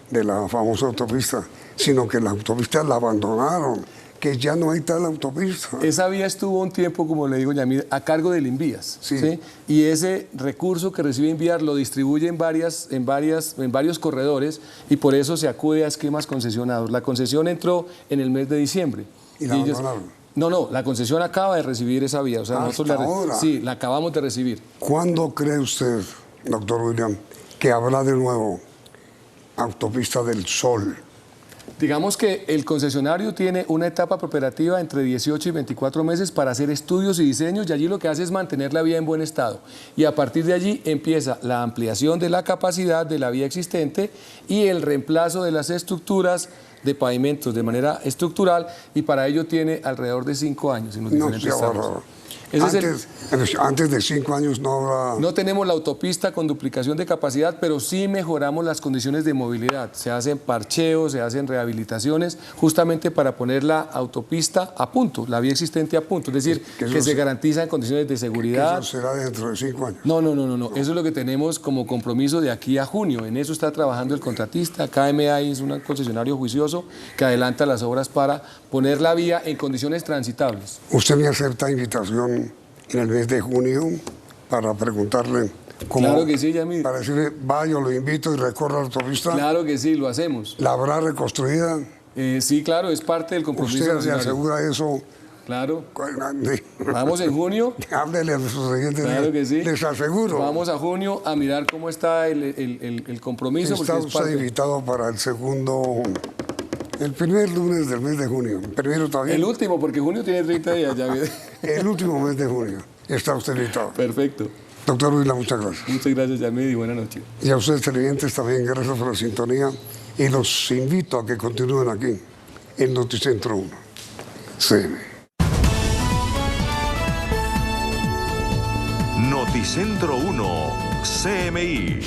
[SPEAKER 7] de la famosa autopista, sino que la autopista la abandonaron, que ya no hay tal autopista.
[SPEAKER 8] Esa vía estuvo un tiempo, como le digo, Yamid, a cargo del Invías.
[SPEAKER 7] Sí.
[SPEAKER 8] ¿Sí? Y ese recurso que recibe Invías lo distribuye en varios corredores, y por eso se acude a esquemas concesionados. La concesión entró en el mes de diciembre.
[SPEAKER 7] ¿Y la abandonaron?
[SPEAKER 8] No, la concesión acaba de recibir esa vía. O sea, nosotros
[SPEAKER 7] ahora.
[SPEAKER 8] Sí, la acabamos de recibir.
[SPEAKER 7] ¿Cuándo cree usted, doctor William, que habrá de nuevo autopista del Sol?
[SPEAKER 8] Digamos que el concesionario tiene una etapa operativa entre 18 y 24 meses para hacer estudios y diseños, y allí lo que hace es mantener la vía en buen estado. Y a partir de allí empieza la ampliación de la capacidad de la vía existente y el reemplazo de las estructuras de pavimentos de manera estructural, y para ello tiene alrededor de 5 años en los diferentes tramos.
[SPEAKER 7] Antes de 5 años no habrá...
[SPEAKER 8] No tenemos la autopista con duplicación de capacidad, pero sí mejoramos las condiciones de movilidad. Se hacen parcheos, se hacen rehabilitaciones, justamente para poner la autopista a punto, la vía existente a punto. Es decir, que se garantiza en condiciones de seguridad.
[SPEAKER 7] ¿Eso será dentro de 5 años?
[SPEAKER 8] No. Eso es lo que tenemos como compromiso de aquí a junio. En eso está trabajando el contratista. KMI es un concesionario juicioso que adelanta las obras para poner la vía en condiciones transitables.
[SPEAKER 7] ¿Usted me acepta invitación en el mes de junio para preguntarle cómo?
[SPEAKER 8] Claro que sí, Yamid.
[SPEAKER 7] Para decirle, vaya, lo invito y recorra la autopista.
[SPEAKER 8] Claro que sí, lo hacemos.
[SPEAKER 7] ¿La habrá reconstruida?
[SPEAKER 8] Sí, claro, es parte del compromiso.
[SPEAKER 7] ¿Usted se asegura eso?
[SPEAKER 8] Claro. Vamos en junio.
[SPEAKER 7] Háblele a nuestros oyentes.
[SPEAKER 8] Claro que sí.
[SPEAKER 7] Les aseguro.
[SPEAKER 8] Vamos a junio a mirar cómo está el compromiso.
[SPEAKER 7] Está usted invitado para el primer lunes del mes de junio. Primero también.
[SPEAKER 8] El último, porque junio tiene 30 días ya.
[SPEAKER 7] El último mes de junio. Está usted invitado.
[SPEAKER 8] Perfecto.
[SPEAKER 7] Doctor Huilán, muchas gracias.
[SPEAKER 8] Muchas gracias, Yamid, y buenas noches.
[SPEAKER 7] Y a ustedes, televidentes, también gracias por la sintonía. Y los invito a que continúen aquí, en Noticentro 1. CM.
[SPEAKER 1] Noticentro 1, CMI.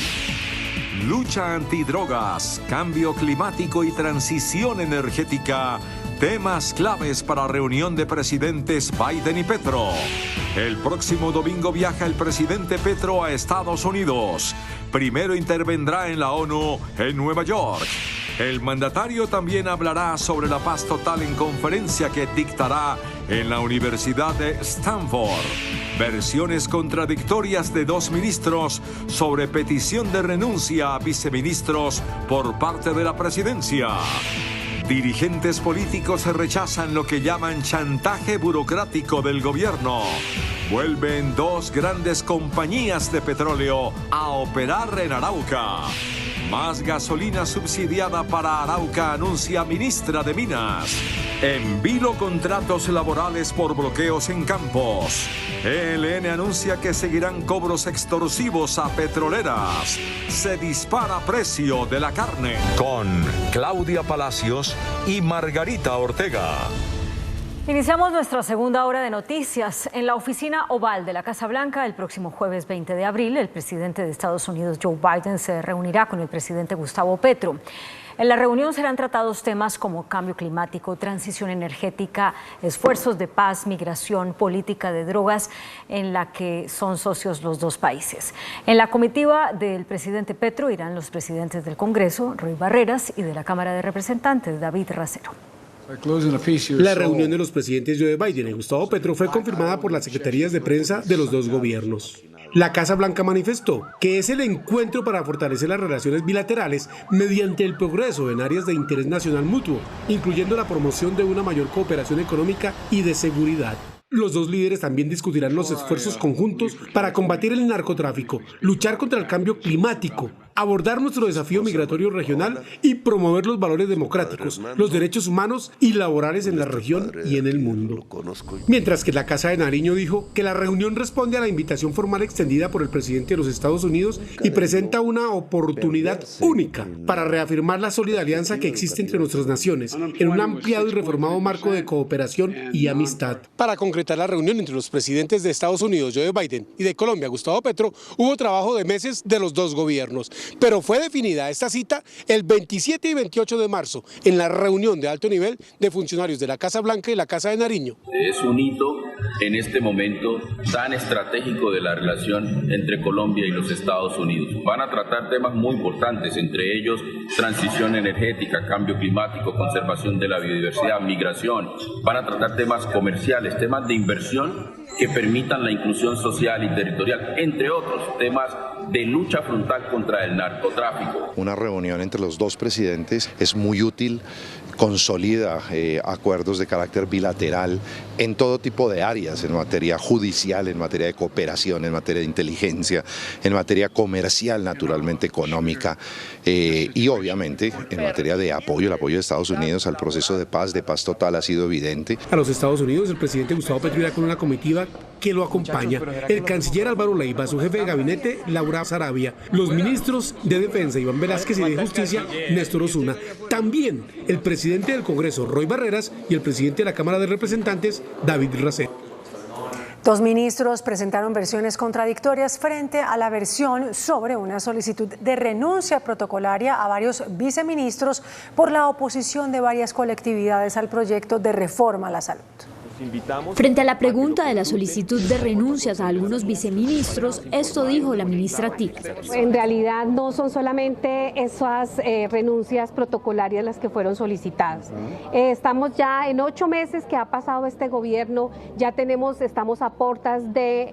[SPEAKER 1] Lucha antidrogas, cambio climático y transición energética. Temas claves para reunión de presidentes Biden y Petro. El próximo domingo viaja el presidente Petro a Estados Unidos. primero intervendrá en la ONU en Nueva York. El mandatario también hablará sobre la paz total en conferencia que dictará en la Universidad de Stanford. Versiones contradictorias de dos ministros sobre petición de renuncia a viceministros por parte de la presidencia. Dirigentes políticos rechazan lo que llaman chantaje burocrático del gobierno. Vuelven dos grandes compañías de petróleo a operar en Arauca. Más gasolina subsidiada para Arauca, anuncia ministra de Minas. En vilo contratos laborales por bloqueos en campos. ELN anuncia que seguirán cobros extorsivos a petroleras. Se dispara precio de la carne. Con Claudia Palacios y Margarita Ortega.
[SPEAKER 2] Iniciamos nuestra segunda hora de noticias. En la oficina oval de la Casa Blanca, el próximo jueves 20 de abril, el presidente de Estados Unidos, Joe Biden, se reunirá con el presidente Gustavo Petro. En la reunión serán tratados temas como cambio climático, transición energética, esfuerzos de paz, migración, política de drogas, en la que son socios los dos países. En la comitiva del presidente Petro irán los presidentes del Congreso, Roy Barreras, y de la Cámara de Representantes, David Racero.
[SPEAKER 9] La reunión de los presidentes Joe Biden y Gustavo Petro fue confirmada por las secretarías de prensa de los dos gobiernos. La Casa Blanca manifestó que es el encuentro para fortalecer las relaciones bilaterales mediante el progreso en áreas de interés nacional mutuo, incluyendo la promoción de una mayor cooperación económica y de seguridad. Los dos líderes también discutirán los esfuerzos conjuntos para combatir el narcotráfico, luchar contra el cambio climático, abordar nuestro desafío migratorio regional y promover los valores democráticos, los derechos humanos y laborales en la región y en el mundo. Mientras que la Casa de Nariño dijo que la reunión responde a la invitación formal extendida por el presidente de los Estados Unidos y presenta una oportunidad única para reafirmar la sólida alianza que existe entre nuestras naciones en un ampliado y reformado marco de cooperación y amistad. Para concretar la reunión entre los presidentes de Estados Unidos, Joe Biden, y de Colombia, Gustavo Petro, hubo trabajo de meses de los dos gobiernos. Pero fue definida esta cita el 27 y 28 de marzo en la reunión de alto nivel de funcionarios de la Casa Blanca y la Casa de Nariño.
[SPEAKER 10] Es un hito en este momento tan estratégico de la relación entre Colombia y los Estados Unidos. Van a tratar temas muy importantes, entre ellos transición energética, cambio climático, conservación de la biodiversidad, migración. Van a tratar temas comerciales, temas de inversión que permitan la inclusión social y territorial, entre otros temas de lucha frontal contra el narcotráfico.
[SPEAKER 11] Una reunión entre los dos presidentes es muy útil, consolida acuerdos de carácter bilateral en todo tipo de áreas, en materia judicial, en materia de cooperación, en materia de inteligencia, en materia comercial, naturalmente económica, y obviamente en materia de apoyo. El apoyo de Estados Unidos al proceso de paz total ha sido evidente.
[SPEAKER 9] A los Estados Unidos, el presidente Gustavo Petro irá con una comitiva que lo acompaña: el canciller Álvaro Leiva, su jefe de gabinete Laura Sarabia, los ministros de Defensa Iván Velázquez y de Justicia Néstor Osuna, también el presidente del Congreso Roy Barreras y el presidente de la Cámara de Representantes David Racero.
[SPEAKER 3] Dos ministros presentaron versiones contradictorias frente a la versión sobre una solicitud de renuncia protocolaria a varios viceministros por la oposición de varias colectividades al proyecto de reforma a la salud.
[SPEAKER 4] Frente a la pregunta de la solicitud de renuncias a algunos viceministros, esto dijo la ministra TIC.
[SPEAKER 12] En realidad no son solamente esas renuncias protocolarias las que fueron solicitadas. Estamos ya en 8 meses que ha pasado este gobierno, ya estamos a puertas de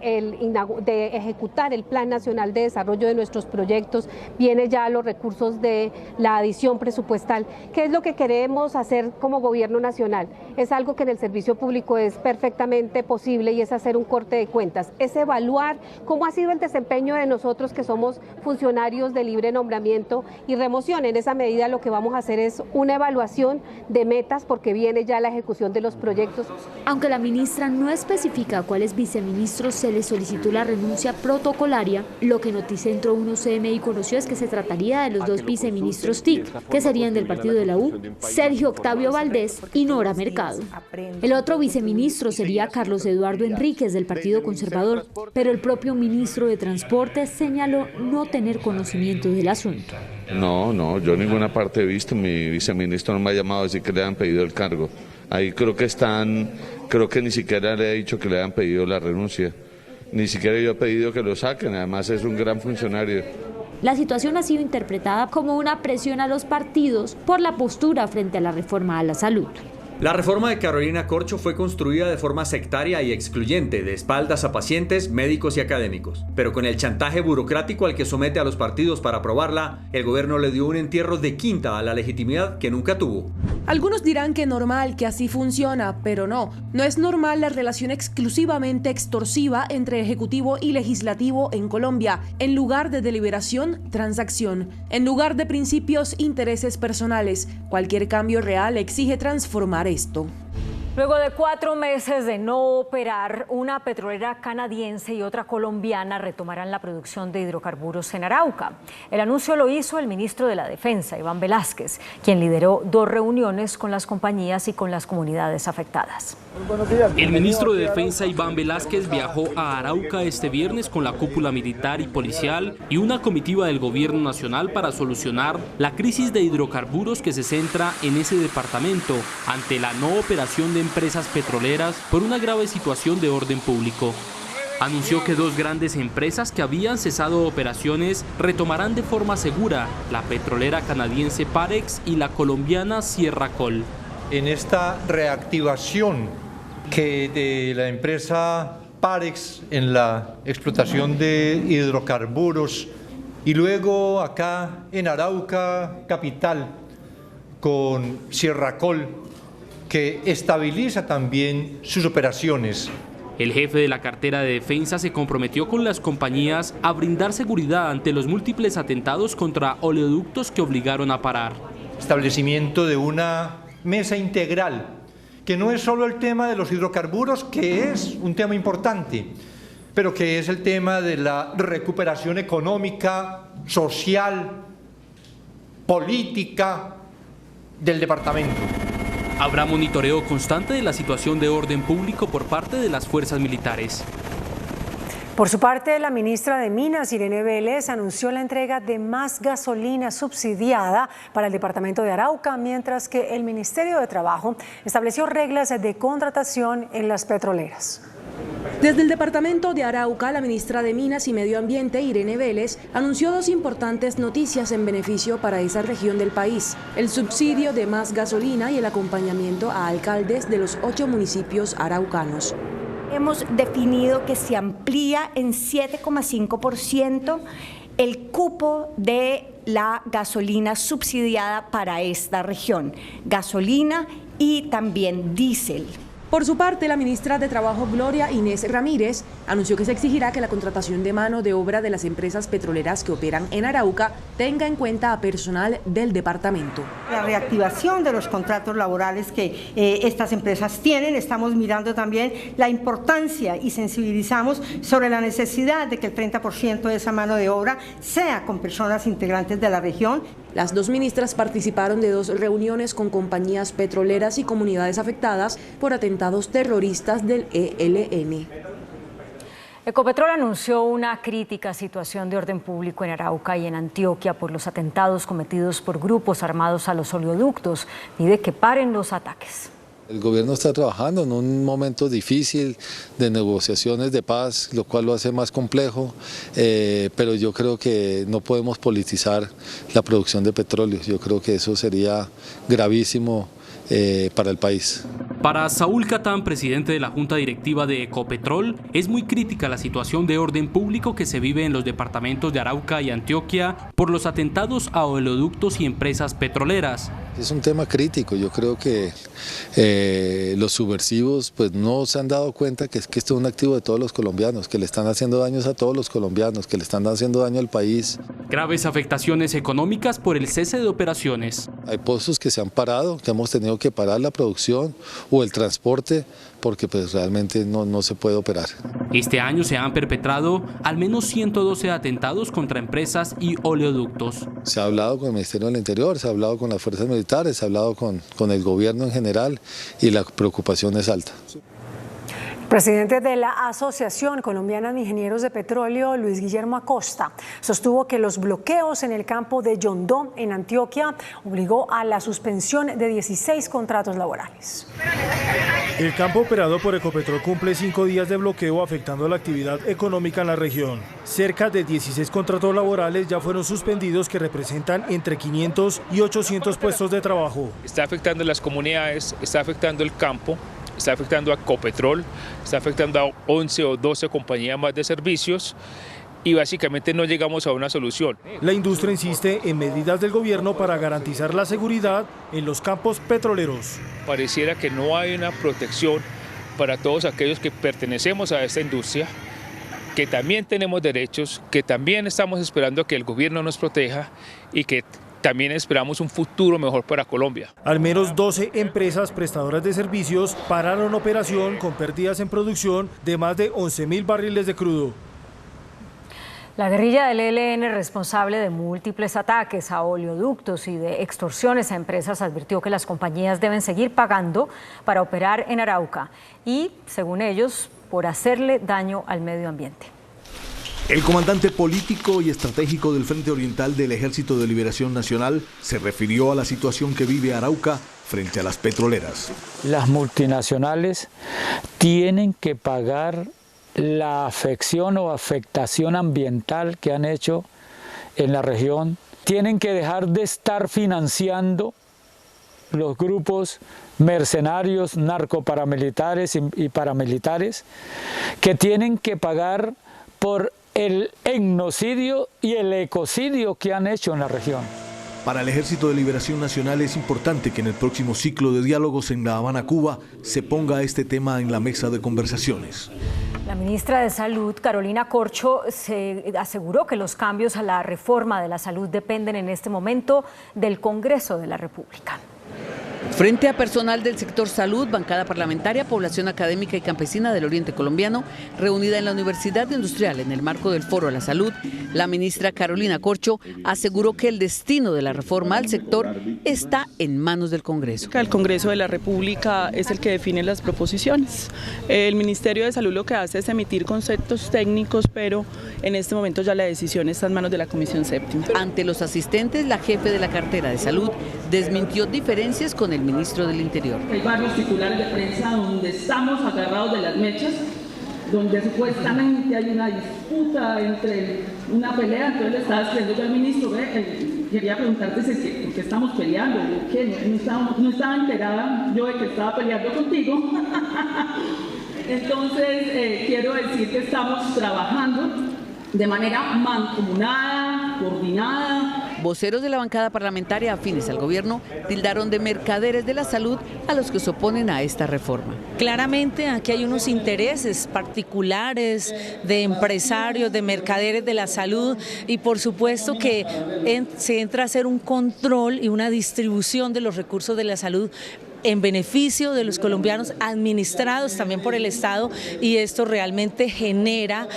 [SPEAKER 12] ejecutar el Plan Nacional de Desarrollo de nuestros proyectos, vienen ya los recursos de la adición presupuestal. ¿Qué es lo que queremos hacer como gobierno nacional? Es algo que en el servicio público es perfectamente posible y es hacer un corte de cuentas, es evaluar cómo ha sido el desempeño de nosotros que somos funcionarios de libre nombramiento y remoción. En esa medida lo que vamos a hacer es una evaluación de metas porque viene ya la ejecución de los proyectos.
[SPEAKER 4] Aunque la ministra no especifica a cuáles viceministros se les solicitó la renuncia protocolaria, lo que Noticentro 1 CMI conoció es que se trataría de los dos viceministros TIC, que serían del partido de la U, Sergio Octavio Valdés y Nora Mercado. El otro viceministro sería Carlos Eduardo Enríquez del Partido Conservador, pero el propio ministro de Transporte señaló no tener conocimiento del asunto.
[SPEAKER 13] No, yo ninguna parte he visto, mi viceministro no me ha llamado a decir que le han pedido el cargo. Ahí creo que ni siquiera le he dicho que le han pedido la renuncia, ni siquiera yo he pedido que lo saquen, además es un gran funcionario.
[SPEAKER 14] La situación ha sido interpretada como una presión a los partidos por la postura frente a la reforma a la salud.
[SPEAKER 15] La reforma de Carolina Corcho fue construida de forma sectaria y excluyente, de espaldas a pacientes, médicos y académicos. Pero con el chantaje burocrático al que somete a los partidos para aprobarla, el gobierno le dio un entierro de quinta a la legitimidad que nunca tuvo.
[SPEAKER 5] Algunos dirán que normal, que así funciona, pero no es normal la relación exclusivamente extorsiva entre ejecutivo y legislativo en Colombia. En lugar de deliberación, transacción. En lugar de principios, intereses personales. Cualquier cambio real exige transformar esto.
[SPEAKER 2] Luego de 4 meses de no operar, una petrolera canadiense y otra colombiana retomarán la producción de hidrocarburos en Arauca. El anuncio lo hizo el ministro de la Defensa, Iván Velásquez, quien lideró 2 reuniones con las compañías y con las comunidades afectadas.
[SPEAKER 16] El ministro de Defensa, Iván Velásquez, viajó a Arauca este viernes con la cúpula militar y policial y una comitiva del gobierno nacional para solucionar la crisis de hidrocarburos que se centra en ese departamento ante la no operación de empresas petroleras por una grave situación de orden público. Anunció que 2 grandes empresas que habían cesado operaciones retomarán de forma segura, la petrolera canadiense Parex y la colombiana Sierra Col.
[SPEAKER 17] En esta reactivación que de la empresa Parex en la explotación de hidrocarburos y luego acá en Arauca capital con Sierra Col, que estabiliza también sus operaciones.
[SPEAKER 16] El jefe de la cartera de defensa se comprometió con las compañías a brindar seguridad ante los múltiples atentados contra oleoductos que obligaron a parar.
[SPEAKER 17] Establecimiento de una mesa integral, que no es solo el tema de los hidrocarburos, que es un tema importante, pero que es el tema de la recuperación económica, social, política del departamento.
[SPEAKER 16] Habrá monitoreo constante de la situación de orden público por parte de las fuerzas militares.
[SPEAKER 3] Por su parte, la ministra de Minas, Irene Vélez, anunció la entrega de más gasolina subsidiada para el departamento de Arauca, mientras que el Ministerio de Trabajo estableció reglas de contratación en las petroleras.
[SPEAKER 5] Desde el departamento de Arauca, la ministra de Minas y Medio Ambiente, Irene Vélez, anunció 2 importantes noticias en beneficio para esa región del país: el subsidio de más gasolina y el acompañamiento a alcaldes de los 8 municipios araucanos.
[SPEAKER 18] Hemos definido que se amplía en 7,5% el cupo de la gasolina subsidiada para esta región, gasolina y también diésel.
[SPEAKER 5] Por su parte, la ministra de Trabajo, Gloria Inés Ramírez, anunció que se exigirá que la contratación de mano de obra de las empresas petroleras que operan en Arauca tenga en cuenta a personal del departamento.
[SPEAKER 19] La reactivación de los contratos laborales que estas empresas tienen, estamos mirando también la importancia y sensibilizamos sobre la necesidad de que el 30% de esa mano de obra sea con personas integrantes de la región.
[SPEAKER 5] Las 2 ministras participaron de 2 reuniones con compañías petroleras y comunidades afectadas por atentados terroristas del ELN.
[SPEAKER 2] Ecopetrol anunció una crítica situación de orden público en Arauca y en Antioquia por los atentados cometidos por grupos armados a los oleoductos. Pide que paren los ataques.
[SPEAKER 20] El gobierno está trabajando en un momento difícil de negociaciones de paz, lo cual lo hace más complejo, pero yo creo que no podemos politizar la producción de petróleo. Yo creo que eso sería gravísimo para el país.
[SPEAKER 16] Para Saúl Catán, presidente de la Junta Directiva de Ecopetrol, es muy crítica la situación de orden público que se vive en los departamentos de Arauca y Antioquia por los atentados a oleoductos y empresas petroleras.
[SPEAKER 20] Es un tema crítico. Yo creo que los subversivos pues no se han dado cuenta que esto es un activo de todos los colombianos, que le están haciendo daños a todos los colombianos, que le están haciendo daño al país.
[SPEAKER 16] Graves afectaciones económicas por el cese de operaciones.
[SPEAKER 20] Hay pozos que se han parado, que hemos tenido que parar la producción o el transporte porque pues realmente no se puede operar.
[SPEAKER 16] Este año se han perpetrado al menos 112 atentados contra empresas y oleoductos.
[SPEAKER 20] Se ha hablado con el Ministerio del Interior, se ha hablado con las fuerzas militares, se ha hablado con el gobierno en general y la preocupación es alta.
[SPEAKER 3] Presidente de la Asociación Colombiana de Ingenieros de Petróleo, Luis Guillermo Acosta, sostuvo que los bloqueos en el campo de Yondó, en Antioquia, obligó a la suspensión de 16 contratos laborales.
[SPEAKER 21] El campo operado por Ecopetrol cumple 5 días de bloqueo afectando la actividad económica en la región. Cerca de 16 contratos laborales ya fueron suspendidos que representan entre 500 y 800 puestos de trabajo.
[SPEAKER 22] Está afectando las comunidades, está afectando el campo, está afectando a Ecopetrol, está afectando a 11 o 12 compañías más de servicios y básicamente no llegamos a una solución.
[SPEAKER 21] La industria insiste en medidas del gobierno para garantizar la seguridad en los campos petroleros.
[SPEAKER 22] Pareciera que no hay una protección para todos aquellos que pertenecemos a esta industria, que también tenemos derechos, que también estamos esperando que el gobierno nos proteja y que también esperamos un futuro mejor para Colombia.
[SPEAKER 21] Al menos 12 empresas prestadoras de servicios pararon operación con pérdidas en producción de más de 11.000 barriles de crudo.
[SPEAKER 2] La guerrilla del ELN, responsable de múltiples ataques a oleoductos y de extorsiones a empresas, advirtió que las compañías deben seguir pagando para operar en Arauca y, según ellos, por hacerle daño al medio ambiente.
[SPEAKER 23] El comandante político y estratégico del Frente Oriental del Ejército de Liberación Nacional se refirió a la situación que vive Arauca frente a las petroleras.
[SPEAKER 24] Las multinacionales tienen que pagar la afección o afectación ambiental que han hecho en la región. Tienen que dejar de estar financiando los grupos mercenarios, narcoparamilitares y paramilitares, que tienen que pagar por el etnocidio y el ecocidio que han hecho en la región.
[SPEAKER 23] Para el Ejército de Liberación Nacional es importante que en el próximo ciclo de diálogos en La Habana, Cuba, se ponga este tema en la mesa de conversaciones.
[SPEAKER 2] La ministra de Salud, Carolina Corcho, se aseguró que los cambios a la reforma de la salud dependen en este momento del Congreso de la República.
[SPEAKER 25] Frente a personal del sector salud, bancada parlamentaria, población académica y campesina del Oriente Colombiano, reunida en la Universidad Industrial en el marco del Foro a la Salud, la ministra Carolina Corcho aseguró que el destino de la reforma al sector está en manos del Congreso.
[SPEAKER 26] El Congreso de la República es el que define las proposiciones. El Ministerio de Salud lo que hace es emitir conceptos técnicos, pero en este momento ya la decisión está en manos de la Comisión Séptima.
[SPEAKER 25] Ante los asistentes, la jefe de la cartera de Salud desmintió diferencias con el ministro del Interior.
[SPEAKER 27] Hay varios titulares de prensa donde estamos agarrados de las mechas, donde supuestamente hay una disputa entre una pelea. Entonces le estaba escribiendo yo al ministro, quería preguntarte por qué estamos peleando, no estaba enterada yo de que estaba peleando contigo. Entonces quiero decir que estamos trabajando de manera mancomunada, coordinada.
[SPEAKER 25] Voceros de la bancada parlamentaria afines al gobierno tildaron de mercaderes de la salud a los que se oponen a esta reforma.
[SPEAKER 28] Claramente aquí hay unos intereses particulares de empresarios, de mercaderes de la salud y por supuesto que se entra a hacer un control y una distribución de los recursos de la salud en beneficio de los colombianos, administrados también por el Estado, y esto realmente genera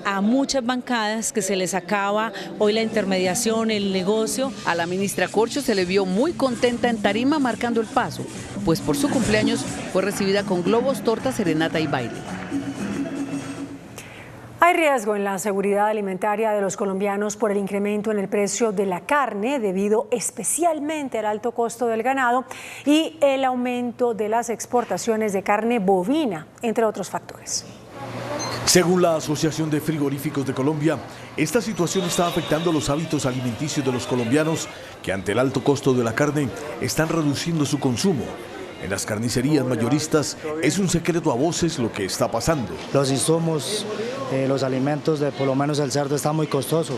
[SPEAKER 28] a muchas bancadas que se les acaba hoy la intermediación, el negocio.
[SPEAKER 25] A la ministra Corcho se le vio muy contenta en tarima marcando el paso, pues por su cumpleaños fue recibida con globos, torta, serenata y baile.
[SPEAKER 3] Hay riesgo en la seguridad alimentaria de los colombianos por el incremento en el precio de la carne debido especialmente al alto costo del ganado y el aumento de las exportaciones de carne bovina, entre otros factores.
[SPEAKER 23] Según la Asociación de Frigoríficos de Colombia, esta situación está afectando los hábitos alimenticios de los colombianos que ante el alto costo de la carne están reduciendo su consumo. En las carnicerías mayoristas es un secreto a voces lo que está pasando.
[SPEAKER 29] Los insumos, los alimentos, por lo menos el cerdo está muy costoso,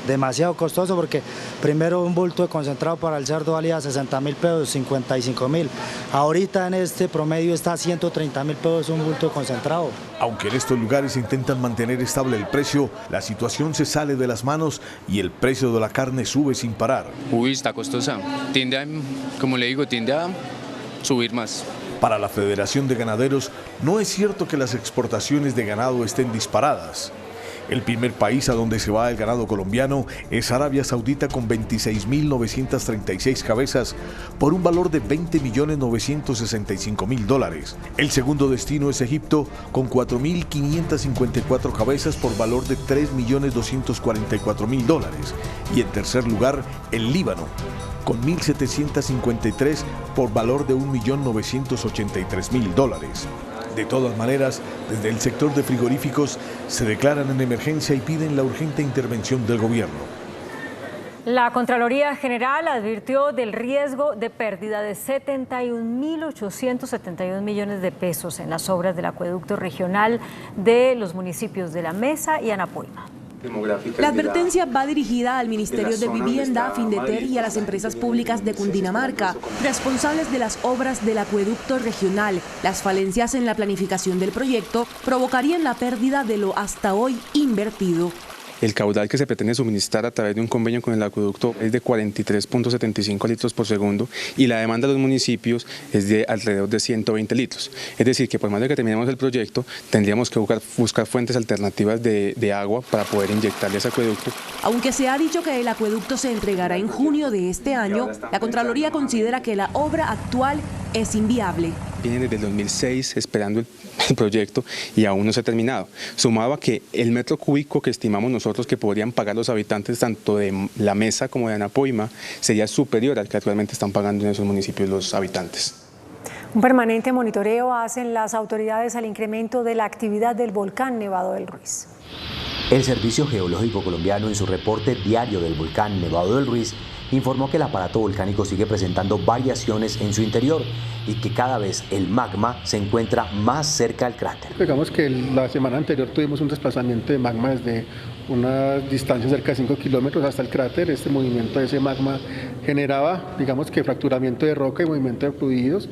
[SPEAKER 29] demasiado costoso, porque primero un bulto de concentrado para el cerdo valía 60.000 pesos, 55.000. Ahorita en este promedio está 130.000 pesos un bulto de concentrado.
[SPEAKER 23] Aunque en estos lugares intentan mantener estable el precio, la situación se sale de las manos y el precio de la carne sube sin parar.
[SPEAKER 30] Está costosa. Como le digo, tiende a subir más.
[SPEAKER 23] Para la Federación de Ganaderos, no es cierto que las exportaciones de ganado estén disparadas. El primer país a donde se va el ganado colombiano es Arabia Saudita con 26.936 cabezas por un valor de $20.965.000. El segundo destino es Egipto con 4.554 cabezas por valor de $3.244.000. Y en tercer lugar, el Líbano con 1.753 por valor de $1.983.000. De todas maneras, desde el sector de frigoríficos se declaran en emergencia y piden la urgente intervención del gobierno.
[SPEAKER 2] La Contraloría General advirtió del riesgo de pérdida de 71.871 millones de pesos en las obras del acueducto regional de los municipios de La Mesa y Anapoima.
[SPEAKER 1] La advertencia va dirigida al Ministerio de Vivienda, Findeter y a las empresas públicas de Cundinamarca, responsables de las obras del acueducto regional. Las falencias en la planificación del proyecto provocarían la pérdida de lo hasta hoy invertido.
[SPEAKER 4] El caudal que se pretende suministrar a través de un convenio con el acueducto es de 43.75 litros por segundo y la demanda de los municipios es de alrededor de 120 litros. Es decir, que por más de que terminemos el proyecto, tendríamos que buscar fuentes alternativas de agua para poder inyectarle a ese acueducto.
[SPEAKER 1] Aunque se ha dicho que el acueducto se entregará en junio de este año, la Contraloría considera que la obra actual es inviable.
[SPEAKER 4] Vienen desde el 2006 esperando el proyecto y aún no se ha terminado. Sumado a que el metro cúbico que estimamos nosotros que podrían pagar los habitantes tanto de La Mesa como de Anapoima sería superior al que actualmente están pagando en esos municipios los habitantes.
[SPEAKER 3] Un permanente monitoreo hacen las autoridades al incremento de la actividad del volcán Nevado del Ruiz.
[SPEAKER 6] El Servicio Geológico Colombiano, en su reporte diario del volcán Nevado del Ruiz, informó que el aparato volcánico sigue presentando variaciones en su interior y que cada vez el magma se encuentra más cerca del cráter.
[SPEAKER 7] Digamos que la semana anterior tuvimos un desplazamiento de magma desde una distancia cerca de 5 kilómetros hasta el cráter. Este movimiento de ese magma generaba, digamos que fracturamiento de roca y movimiento de fluidos,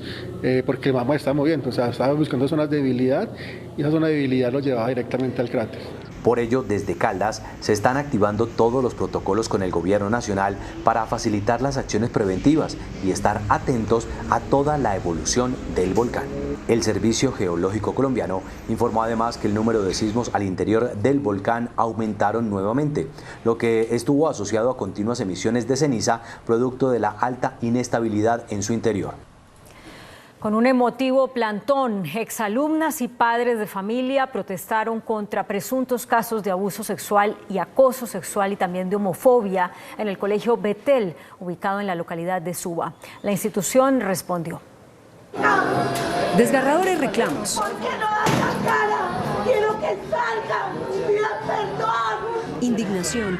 [SPEAKER 7] porque el magma está moviendo, o sea, estaba buscando zonas de debilidad y esa zona de debilidad lo llevaba directamente al cráter.
[SPEAKER 6] Por ello, desde Caldas se están activando todos los protocolos con el gobierno nacional para facilitar las acciones preventivas y estar atentos a toda la evolución del volcán. El Servicio Geológico Colombiano informó además que el número de sismos al interior del volcán aumentaron nuevamente, lo que estuvo asociado a continuas emisiones de ceniza producto de la alta inestabilidad en su interior.
[SPEAKER 2] Con un emotivo plantón, exalumnas y padres de familia protestaron contra presuntos casos de abuso sexual y acoso sexual y también de homofobia en el colegio Betel, ubicado en la localidad de Suba. La institución respondió.
[SPEAKER 1] Desgarradores reclamos.
[SPEAKER 8] ¿Por qué no das la cara? Quiero que salga, pida perdón.
[SPEAKER 1] Indignación.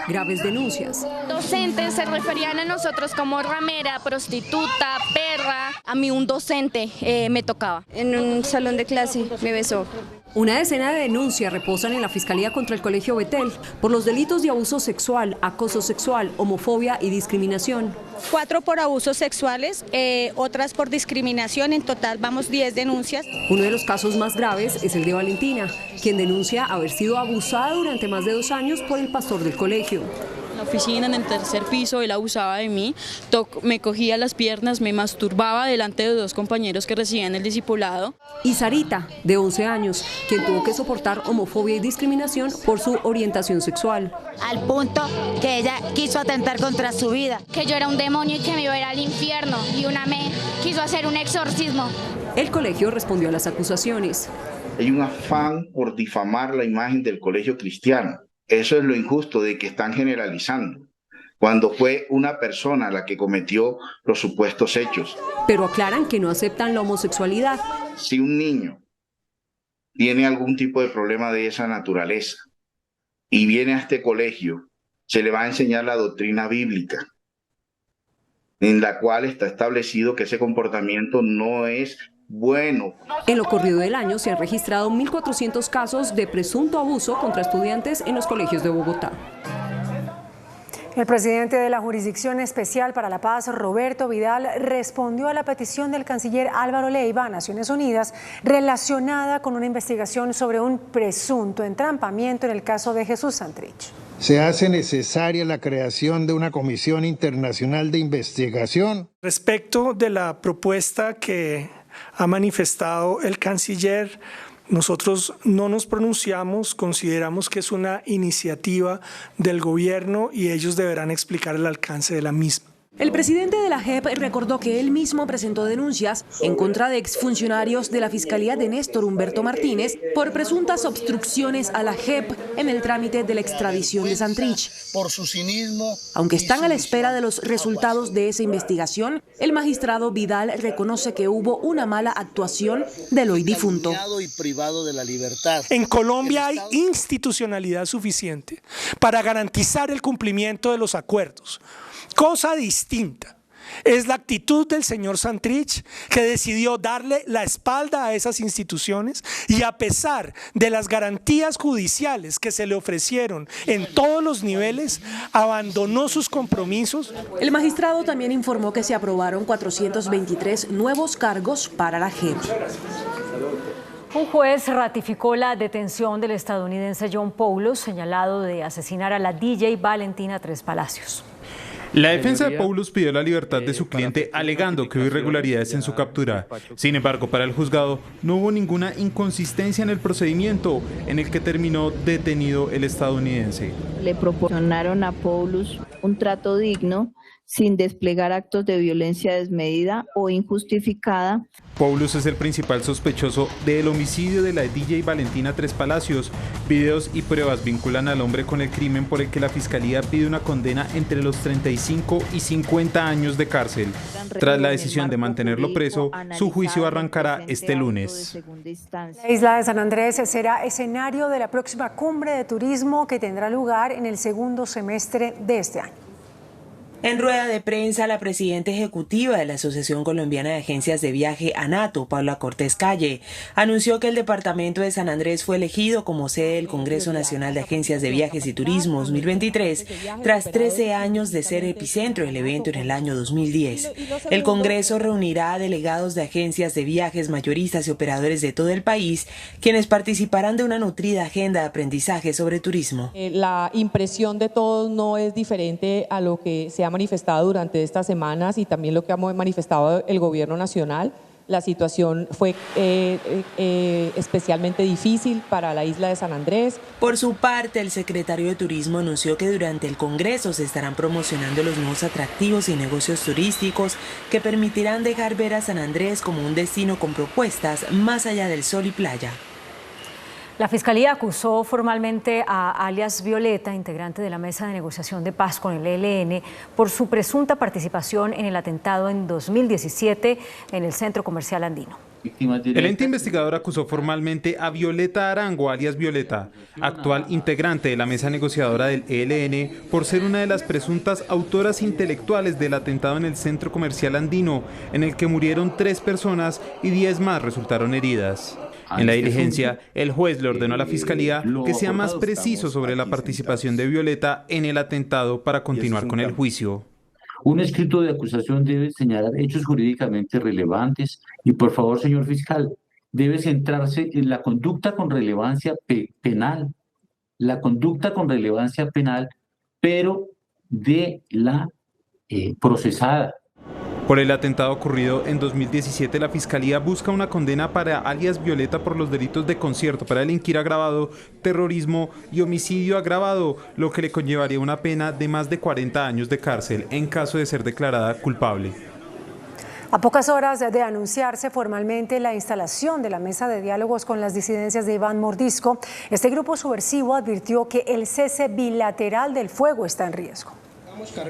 [SPEAKER 1] Graves denuncias.
[SPEAKER 9] Docentes se referían a nosotros como ramera, prostituta, perra. A mí un docente me tocaba. En un salón de clase me besó.
[SPEAKER 1] Una decena de denuncias reposan en la Fiscalía contra el Colegio Betel por los delitos de abuso sexual, acoso sexual, homofobia y discriminación.
[SPEAKER 9] 4 por abusos sexuales, otras por discriminación. En total vamos 10 denuncias.
[SPEAKER 1] Uno de los casos más graves es el de Valentina, quien denuncia haber sido abusada durante más de 2 años por el pastor del colegio.
[SPEAKER 9] En la oficina, en el tercer piso, él abusaba de mí, me cogía las piernas, me masturbaba delante de 2 compañeros que recibían el discipulado.
[SPEAKER 1] Y Sarita, de 11 años, quien tuvo que soportar homofobia y discriminación por su orientación sexual.
[SPEAKER 8] Al punto que ella quiso atentar contra su vida.
[SPEAKER 9] Que yo era un demonio y que me iba a ir al infierno, y una me quiso hacer un exorcismo.
[SPEAKER 1] El colegio respondió a las acusaciones.
[SPEAKER 10] Hay un afán por difamar la imagen del colegio cristiano. Eso es lo injusto de que están generalizando, cuando fue una persona la que cometió los supuestos hechos.
[SPEAKER 1] Pero aclaran que no aceptan la homosexualidad.
[SPEAKER 10] Si un niño tiene algún tipo de problema de esa naturaleza y viene a este colegio, se le va a enseñar la doctrina bíblica, en la cual está establecido que ese comportamiento no es bueno.
[SPEAKER 1] En lo corrido del año se han registrado 1.400 casos de presunto abuso contra estudiantes en los colegios de Bogotá.
[SPEAKER 3] El presidente de la Jurisdicción Especial para la Paz, Roberto Vidal, respondió a la petición del canciller Álvaro Leiva a Naciones Unidas relacionada con una investigación sobre un presunto entrampamiento en el caso de Jesús Santrich.
[SPEAKER 11] Se hace necesaria la creación de una comisión internacional de investigación.
[SPEAKER 12] Respecto de la propuesta que ha manifestado el canciller, nosotros no nos pronunciamos, consideramos que es una iniciativa del gobierno y ellos deberán explicar el alcance de la misma.
[SPEAKER 1] El presidente de la JEP recordó que él mismo presentó denuncias en contra de exfuncionarios de la Fiscalía de Néstor Humberto Martínez por presuntas obstrucciones a la JEP en el trámite de la extradición de Santrich.
[SPEAKER 5] Por su cinismo.
[SPEAKER 1] Aunque están a la espera de los resultados de esa investigación, el magistrado Vidal reconoce que hubo una mala actuación del hoy difunto.
[SPEAKER 5] Y privado de la libertad.
[SPEAKER 12] En Colombia hay institucionalidad suficiente para garantizar el cumplimiento de los acuerdos. Cosa distinta es la actitud del señor Santrich, que decidió darle la espalda a esas instituciones y, a pesar de las garantías judiciales que se le ofrecieron en todos los niveles, abandonó sus compromisos.
[SPEAKER 1] El magistrado también informó que se aprobaron 423 nuevos cargos para la JEP.
[SPEAKER 2] Un juez ratificó la detención del estadounidense John Poulos, señalado de asesinar a la DJ Valentina Tres Palacios.
[SPEAKER 13] La defensa de Poulos pidió la libertad de su cliente alegando que hubo irregularidades en su captura. Sin embargo, para el juzgado no hubo ninguna inconsistencia en el procedimiento en el que terminó detenido el estadounidense.
[SPEAKER 14] Le proporcionaron a Poulos un trato digno, sin desplegar actos de violencia desmedida o injustificada.
[SPEAKER 13] Poulos es el principal sospechoso del homicidio de la DJ Valentina Tres Palacios. Videos y pruebas vinculan al hombre con el crimen por el que la Fiscalía pide una condena entre los 35 y 50 años de cárcel. Tras la decisión de mantenerlo preso, su juicio arrancará este lunes.
[SPEAKER 3] La isla de San Andrés será escenario de la próxima cumbre de turismo que tendrá lugar en el segundo semestre de este año.
[SPEAKER 15] En rueda de prensa, la presidenta ejecutiva de la Asociación Colombiana de Agencias de Viaje, ANATO, Paula Cortés Calle, anunció que el departamento de San Andrés fue elegido como sede del Congreso Nacional de Agencias de Viajes y Turismo 2023, tras 13 años de ser epicentro del evento en el año 2010. El Congreso reunirá a delegados de agencias de viajes, mayoristas y operadores de todo el país, quienes participarán de una nutrida agenda de aprendizaje sobre turismo.
[SPEAKER 16] La impresión de todos no es diferente a lo que se ha manifestado durante estas semanas y también lo que ha manifestado el gobierno nacional. La situación fue especialmente difícil para la isla de San Andrés.
[SPEAKER 15] Por su parte, el secretario de Turismo anunció que durante el Congreso se estarán promocionando los nuevos atractivos y negocios turísticos que permitirán dejar ver a San Andrés como un destino con propuestas más allá del sol y playa.
[SPEAKER 2] La Fiscalía acusó formalmente a alias Violeta, integrante de la Mesa de Negociación de Paz con el ELN, por su presunta participación en el atentado en 2017 en el Centro Comercial Andino.
[SPEAKER 13] El ente investigador acusó formalmente a Violeta Arango, alias Violeta, actual integrante de la mesa negociadora del ELN, por ser una de las presuntas autoras intelectuales del atentado en el Centro Comercial Andino, en el que murieron 3 personas y 10 más resultaron heridas. En la diligencia, el juez le ordenó a la Fiscalía que sea más preciso sobre la participación de Violeta en el atentado para continuar con el juicio.
[SPEAKER 17] Un escrito de acusación debe señalar hechos jurídicamente relevantes y, por favor, señor fiscal, debe centrarse en la conducta con relevancia penal, pero de la procesada.
[SPEAKER 13] Por el atentado ocurrido en 2017, la Fiscalía busca una condena para alias Violeta por los delitos de concierto para delinquir agravado, terrorismo y homicidio agravado, lo que le conllevaría una pena de más de 40 años de cárcel en caso de ser declarada culpable.
[SPEAKER 3] A pocas horas de anunciarse formalmente la instalación de la mesa de diálogos con las disidencias de Iván Mordisco, este grupo subversivo advirtió que el cese bilateral del fuego está en riesgo.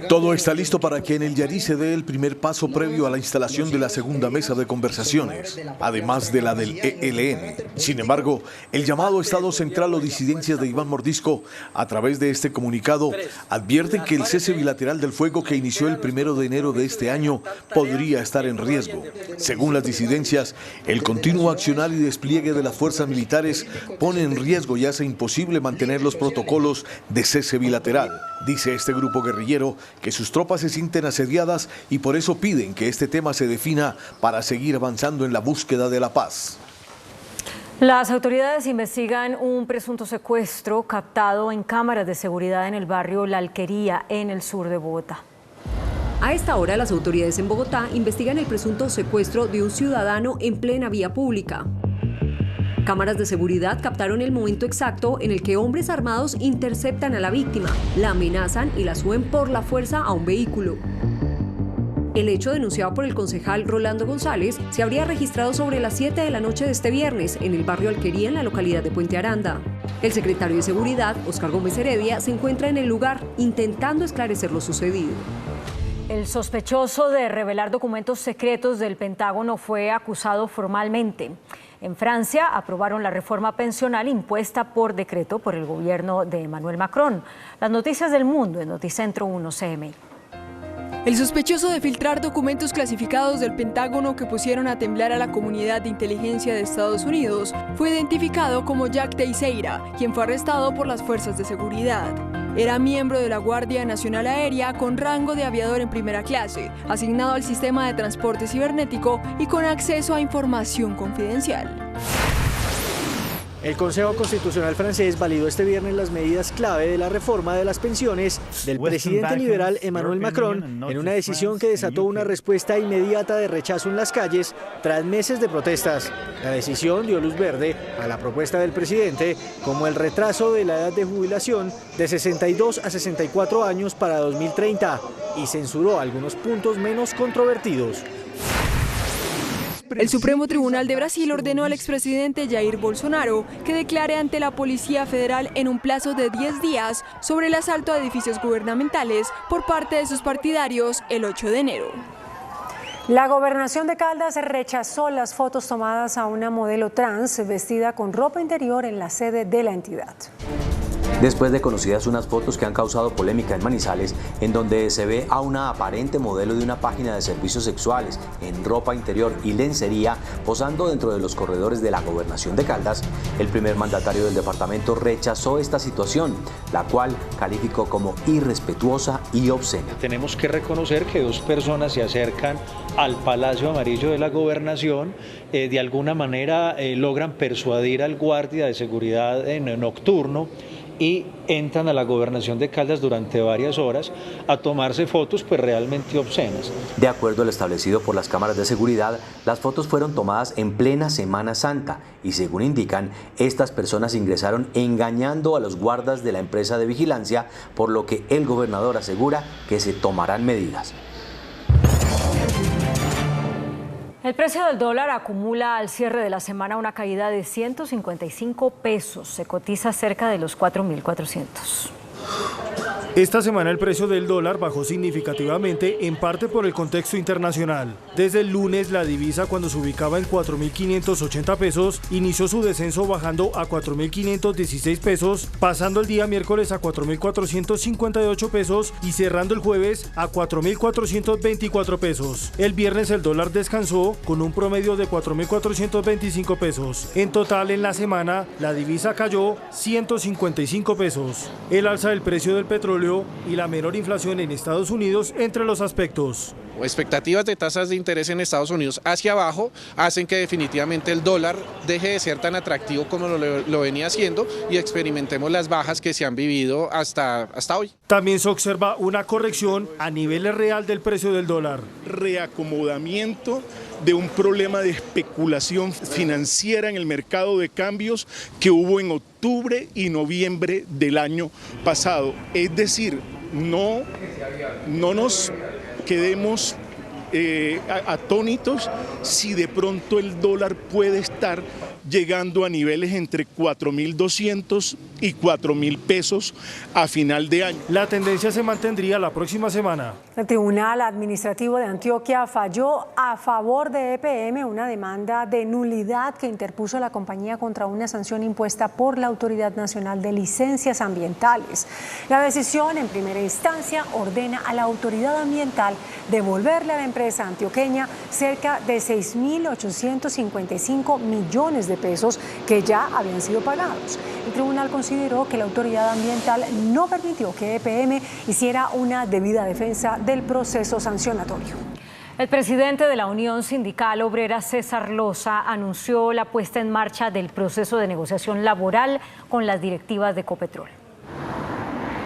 [SPEAKER 23] Todo está listo para que en el Yarí se dé el primer paso previo a la instalación de la segunda mesa de conversaciones, además de la del ELN. Sin embargo, el llamado Estado Central o disidencias de Iván Mordisco, a través de este comunicado, advierten que el cese bilateral del fuego que inició el 1 de enero de este año podría estar en riesgo. Según las disidencias, el continuo accionar y despliegue de las fuerzas militares pone en riesgo y hace imposible mantener los protocolos de cese bilateral. Dice este grupo guerrillero que sus tropas se sienten asediadas y por eso piden que este tema se defina para seguir avanzando en la búsqueda de la paz.
[SPEAKER 2] Las autoridades investigan un presunto secuestro captado en cámaras de seguridad en el barrio La Alquería, en el sur de Bogotá.
[SPEAKER 18] A esta hora, las autoridades en Bogotá investigan el presunto secuestro de un ciudadano en plena vía pública. Cámaras de seguridad captaron el momento exacto en el que hombres armados interceptan a la víctima, la amenazan y la suben por la fuerza a un vehículo. El hecho denunciado por el concejal Rolando González se habría registrado sobre las 7 de la noche de este viernes en el barrio Alquería, en la localidad de Puente Aranda. El secretario de Seguridad, Óscar Gómez Heredia, se encuentra en el lugar intentando esclarecer lo sucedido.
[SPEAKER 2] El sospechoso de revelar documentos secretos del Pentágono fue acusado formalmente. En Francia aprobaron la reforma pensional impuesta por decreto por el gobierno de Emmanuel Macron. Las noticias del mundo en Noticentro 1 CMI.
[SPEAKER 19] El sospechoso de filtrar documentos clasificados del Pentágono que pusieron a temblar a la comunidad de inteligencia de Estados Unidos fue identificado como Jack Teixeira, quien fue arrestado por las fuerzas de seguridad. Era miembro de la Guardia Nacional Aérea con rango de aviador en primera clase, asignado al sistema de transporte cibernético y con acceso a información confidencial.
[SPEAKER 20] El Consejo Constitucional francés validó este viernes las medidas clave de la reforma de las pensiones del presidente liberal Emmanuel Macron en una decisión que desató una respuesta inmediata de rechazo en las calles tras meses de protestas. La decisión dio luz verde a la propuesta del presidente, como el retraso de la edad de jubilación de 62 a 64 años para 2030, y censuró algunos puntos menos controvertidos.
[SPEAKER 19] El Supremo Tribunal de Brasil ordenó al expresidente Jair Bolsonaro que declare ante la Policía Federal en un plazo de 10 días sobre el asalto a edificios gubernamentales por parte de sus partidarios el 8 de enero.
[SPEAKER 3] La gobernación de Caldas rechazó las fotos tomadas a una modelo trans vestida con ropa interior en la sede de la entidad.
[SPEAKER 6] Después de conocidas unas fotos que han causado polémica en Manizales, en donde se ve a una aparente modelo de una página de servicios sexuales en ropa interior y lencería posando dentro de los corredores de la gobernación de Caldas, el primer mandatario del departamento rechazó esta situación, la cual calificó como irrespetuosa y obscena.
[SPEAKER 21] Tenemos que reconocer que dos personas se acercan al Palacio Amarillo de la Gobernación, de alguna manera logran persuadir al guardia de seguridad nocturno y entran a la gobernación de Caldas durante varias horas a tomarse fotos pues realmente obscenas.
[SPEAKER 6] De acuerdo al establecido por las cámaras de seguridad, las fotos fueron tomadas en plena Semana Santa y según indican, estas personas ingresaron engañando a los guardas de la empresa de vigilancia, por lo que el gobernador asegura que se tomarán medidas.
[SPEAKER 2] El precio del dólar acumula al cierre de la semana una caída de 155 pesos. Se cotiza cerca de los 4.400.
[SPEAKER 12] Esta semana el precio del dólar bajó significativamente, en parte por el contexto internacional. Desde el lunes la divisa, cuando se ubicaba en 4.580 pesos, inició su descenso bajando a 4.516 pesos, pasando el día miércoles a 4.458 pesos y cerrando el jueves a 4.424 pesos. El viernes el dólar descansó con un promedio de 4.425 pesos. En total en la semana la divisa cayó 155 pesos. El alza del precio del petróleo y la menor inflación en Estados Unidos entre los aspectos.
[SPEAKER 22] Expectativas de tasas de interés en Estados Unidos hacia abajo hacen que definitivamente el dólar deje de ser tan atractivo como lo venía haciendo y experimentemos las bajas que se han vivido hasta hoy.
[SPEAKER 12] También se observa una corrección a niveles real del precio del dólar.
[SPEAKER 24] Reacomodamiento de un problema de especulación financiera en el mercado de cambios que hubo en octubre y noviembre del año pasado. Es decir, no nos quedemos atónitos si de pronto el dólar puede estar llegando a niveles entre 4.200 y 4.000 pesos a final de año.
[SPEAKER 12] La tendencia se mantendría la próxima semana.
[SPEAKER 3] El Tribunal Administrativo de Antioquia falló a favor de EPM una demanda de nulidad que interpuso la compañía contra una sanción impuesta por la Autoridad Nacional de Licencias Ambientales. La decisión en primera instancia ordena a la autoridad ambiental devolverle a la empresa antioqueña cerca de 6.855 millones de pesos que ya habían sido pagados. El tribunal consideró que la autoridad ambiental no permitió que EPM hiciera una debida defensa del proceso sancionatorio.
[SPEAKER 2] El presidente de la Unión Sindical Obrera, César Loza, anunció la puesta en marcha del proceso de negociación laboral con las directivas de Ecopetrol.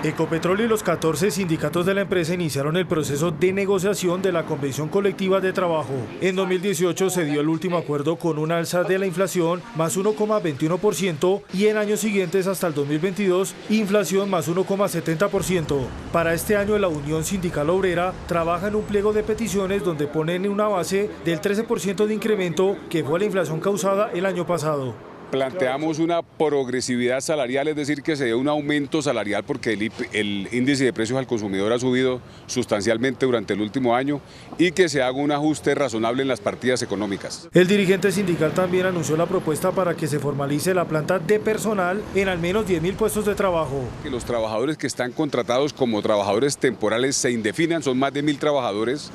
[SPEAKER 4] Ecopetrol y los 14 sindicatos de la empresa iniciaron el proceso de negociación de la convención colectiva de trabajo. En 2018 se dio el último acuerdo con una alza de la inflación más 1,21% y en años siguientes hasta el 2022 inflación más 1,70%. Para este año la Unión Sindical Obrera trabaja en un pliego de peticiones donde ponen una base del 13% de incremento que fue la inflación causada el año pasado.
[SPEAKER 7] Planteamos una progresividad salarial, es decir, que se dé un aumento salarial porque el índice de precios al consumidor ha subido sustancialmente durante el último año y que se haga un ajuste razonable en las partidas económicas.
[SPEAKER 4] El dirigente sindical también anunció la propuesta para que se formalice la planta de personal en al menos 10.000 puestos de trabajo.
[SPEAKER 7] Que los trabajadores que están contratados como trabajadores temporales se indefinan, son más de 1.000 trabajadores,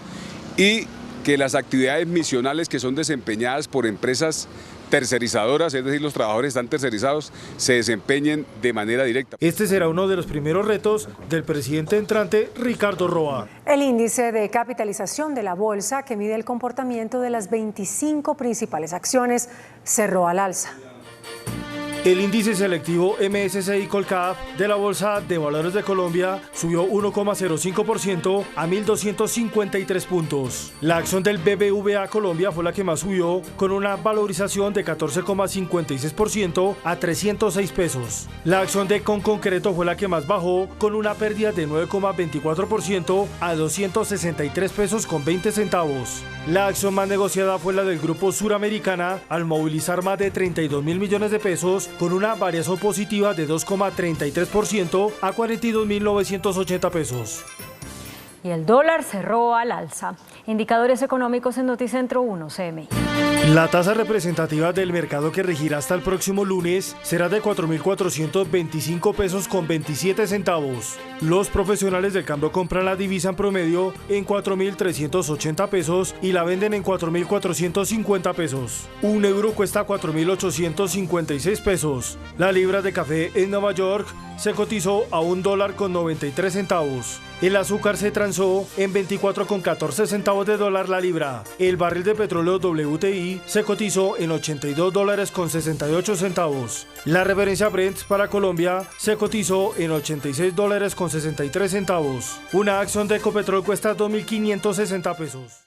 [SPEAKER 7] y que las actividades misionales que son desempeñadas por empresas tercerizadoras, es decir, los trabajadores están tercerizados, se desempeñen de manera directa.
[SPEAKER 4] Este será uno de los primeros retos del presidente entrante, Ricardo Roa.
[SPEAKER 3] El índice de capitalización de la bolsa, que mide el comportamiento de las 25 principales acciones, cerró al alza.
[SPEAKER 4] El índice selectivo MSCI Colcap de la Bolsa de Valores de Colombia subió 1,05% a 1.253 puntos. La acción del BBVA Colombia fue la que más subió, con una valorización de 14,56% a 306 pesos. La acción de Conconcreto fue la que más bajó, con una pérdida de 9,24% a 263 pesos con 20 centavos. La acción más negociada fue la del Grupo Suramericana, al movilizar más de 32.000 millones de pesos, con una variación positiva de 2,33% a 42.980 pesos.
[SPEAKER 2] Y el dólar cerró al alza. Indicadores económicos en Noticentro 1, CMI.
[SPEAKER 4] La tasa representativa del mercado que regirá hasta el próximo lunes será de 4.425 pesos con 27 centavos. Los profesionales del cambio compran la divisa en promedio en 4.380 pesos y la venden en 4.450 pesos. Un euro cuesta 4.856 pesos. La libra de café en Nueva York se cotizó a $1.93. El azúcar se transó en 24,14 centavos de dólar la libra. El barril de petróleo WTI se cotizó en $82.68. La referencia Brent para Colombia se cotizó en $86.63. Una acción de Ecopetrol cuesta 2.560 pesos.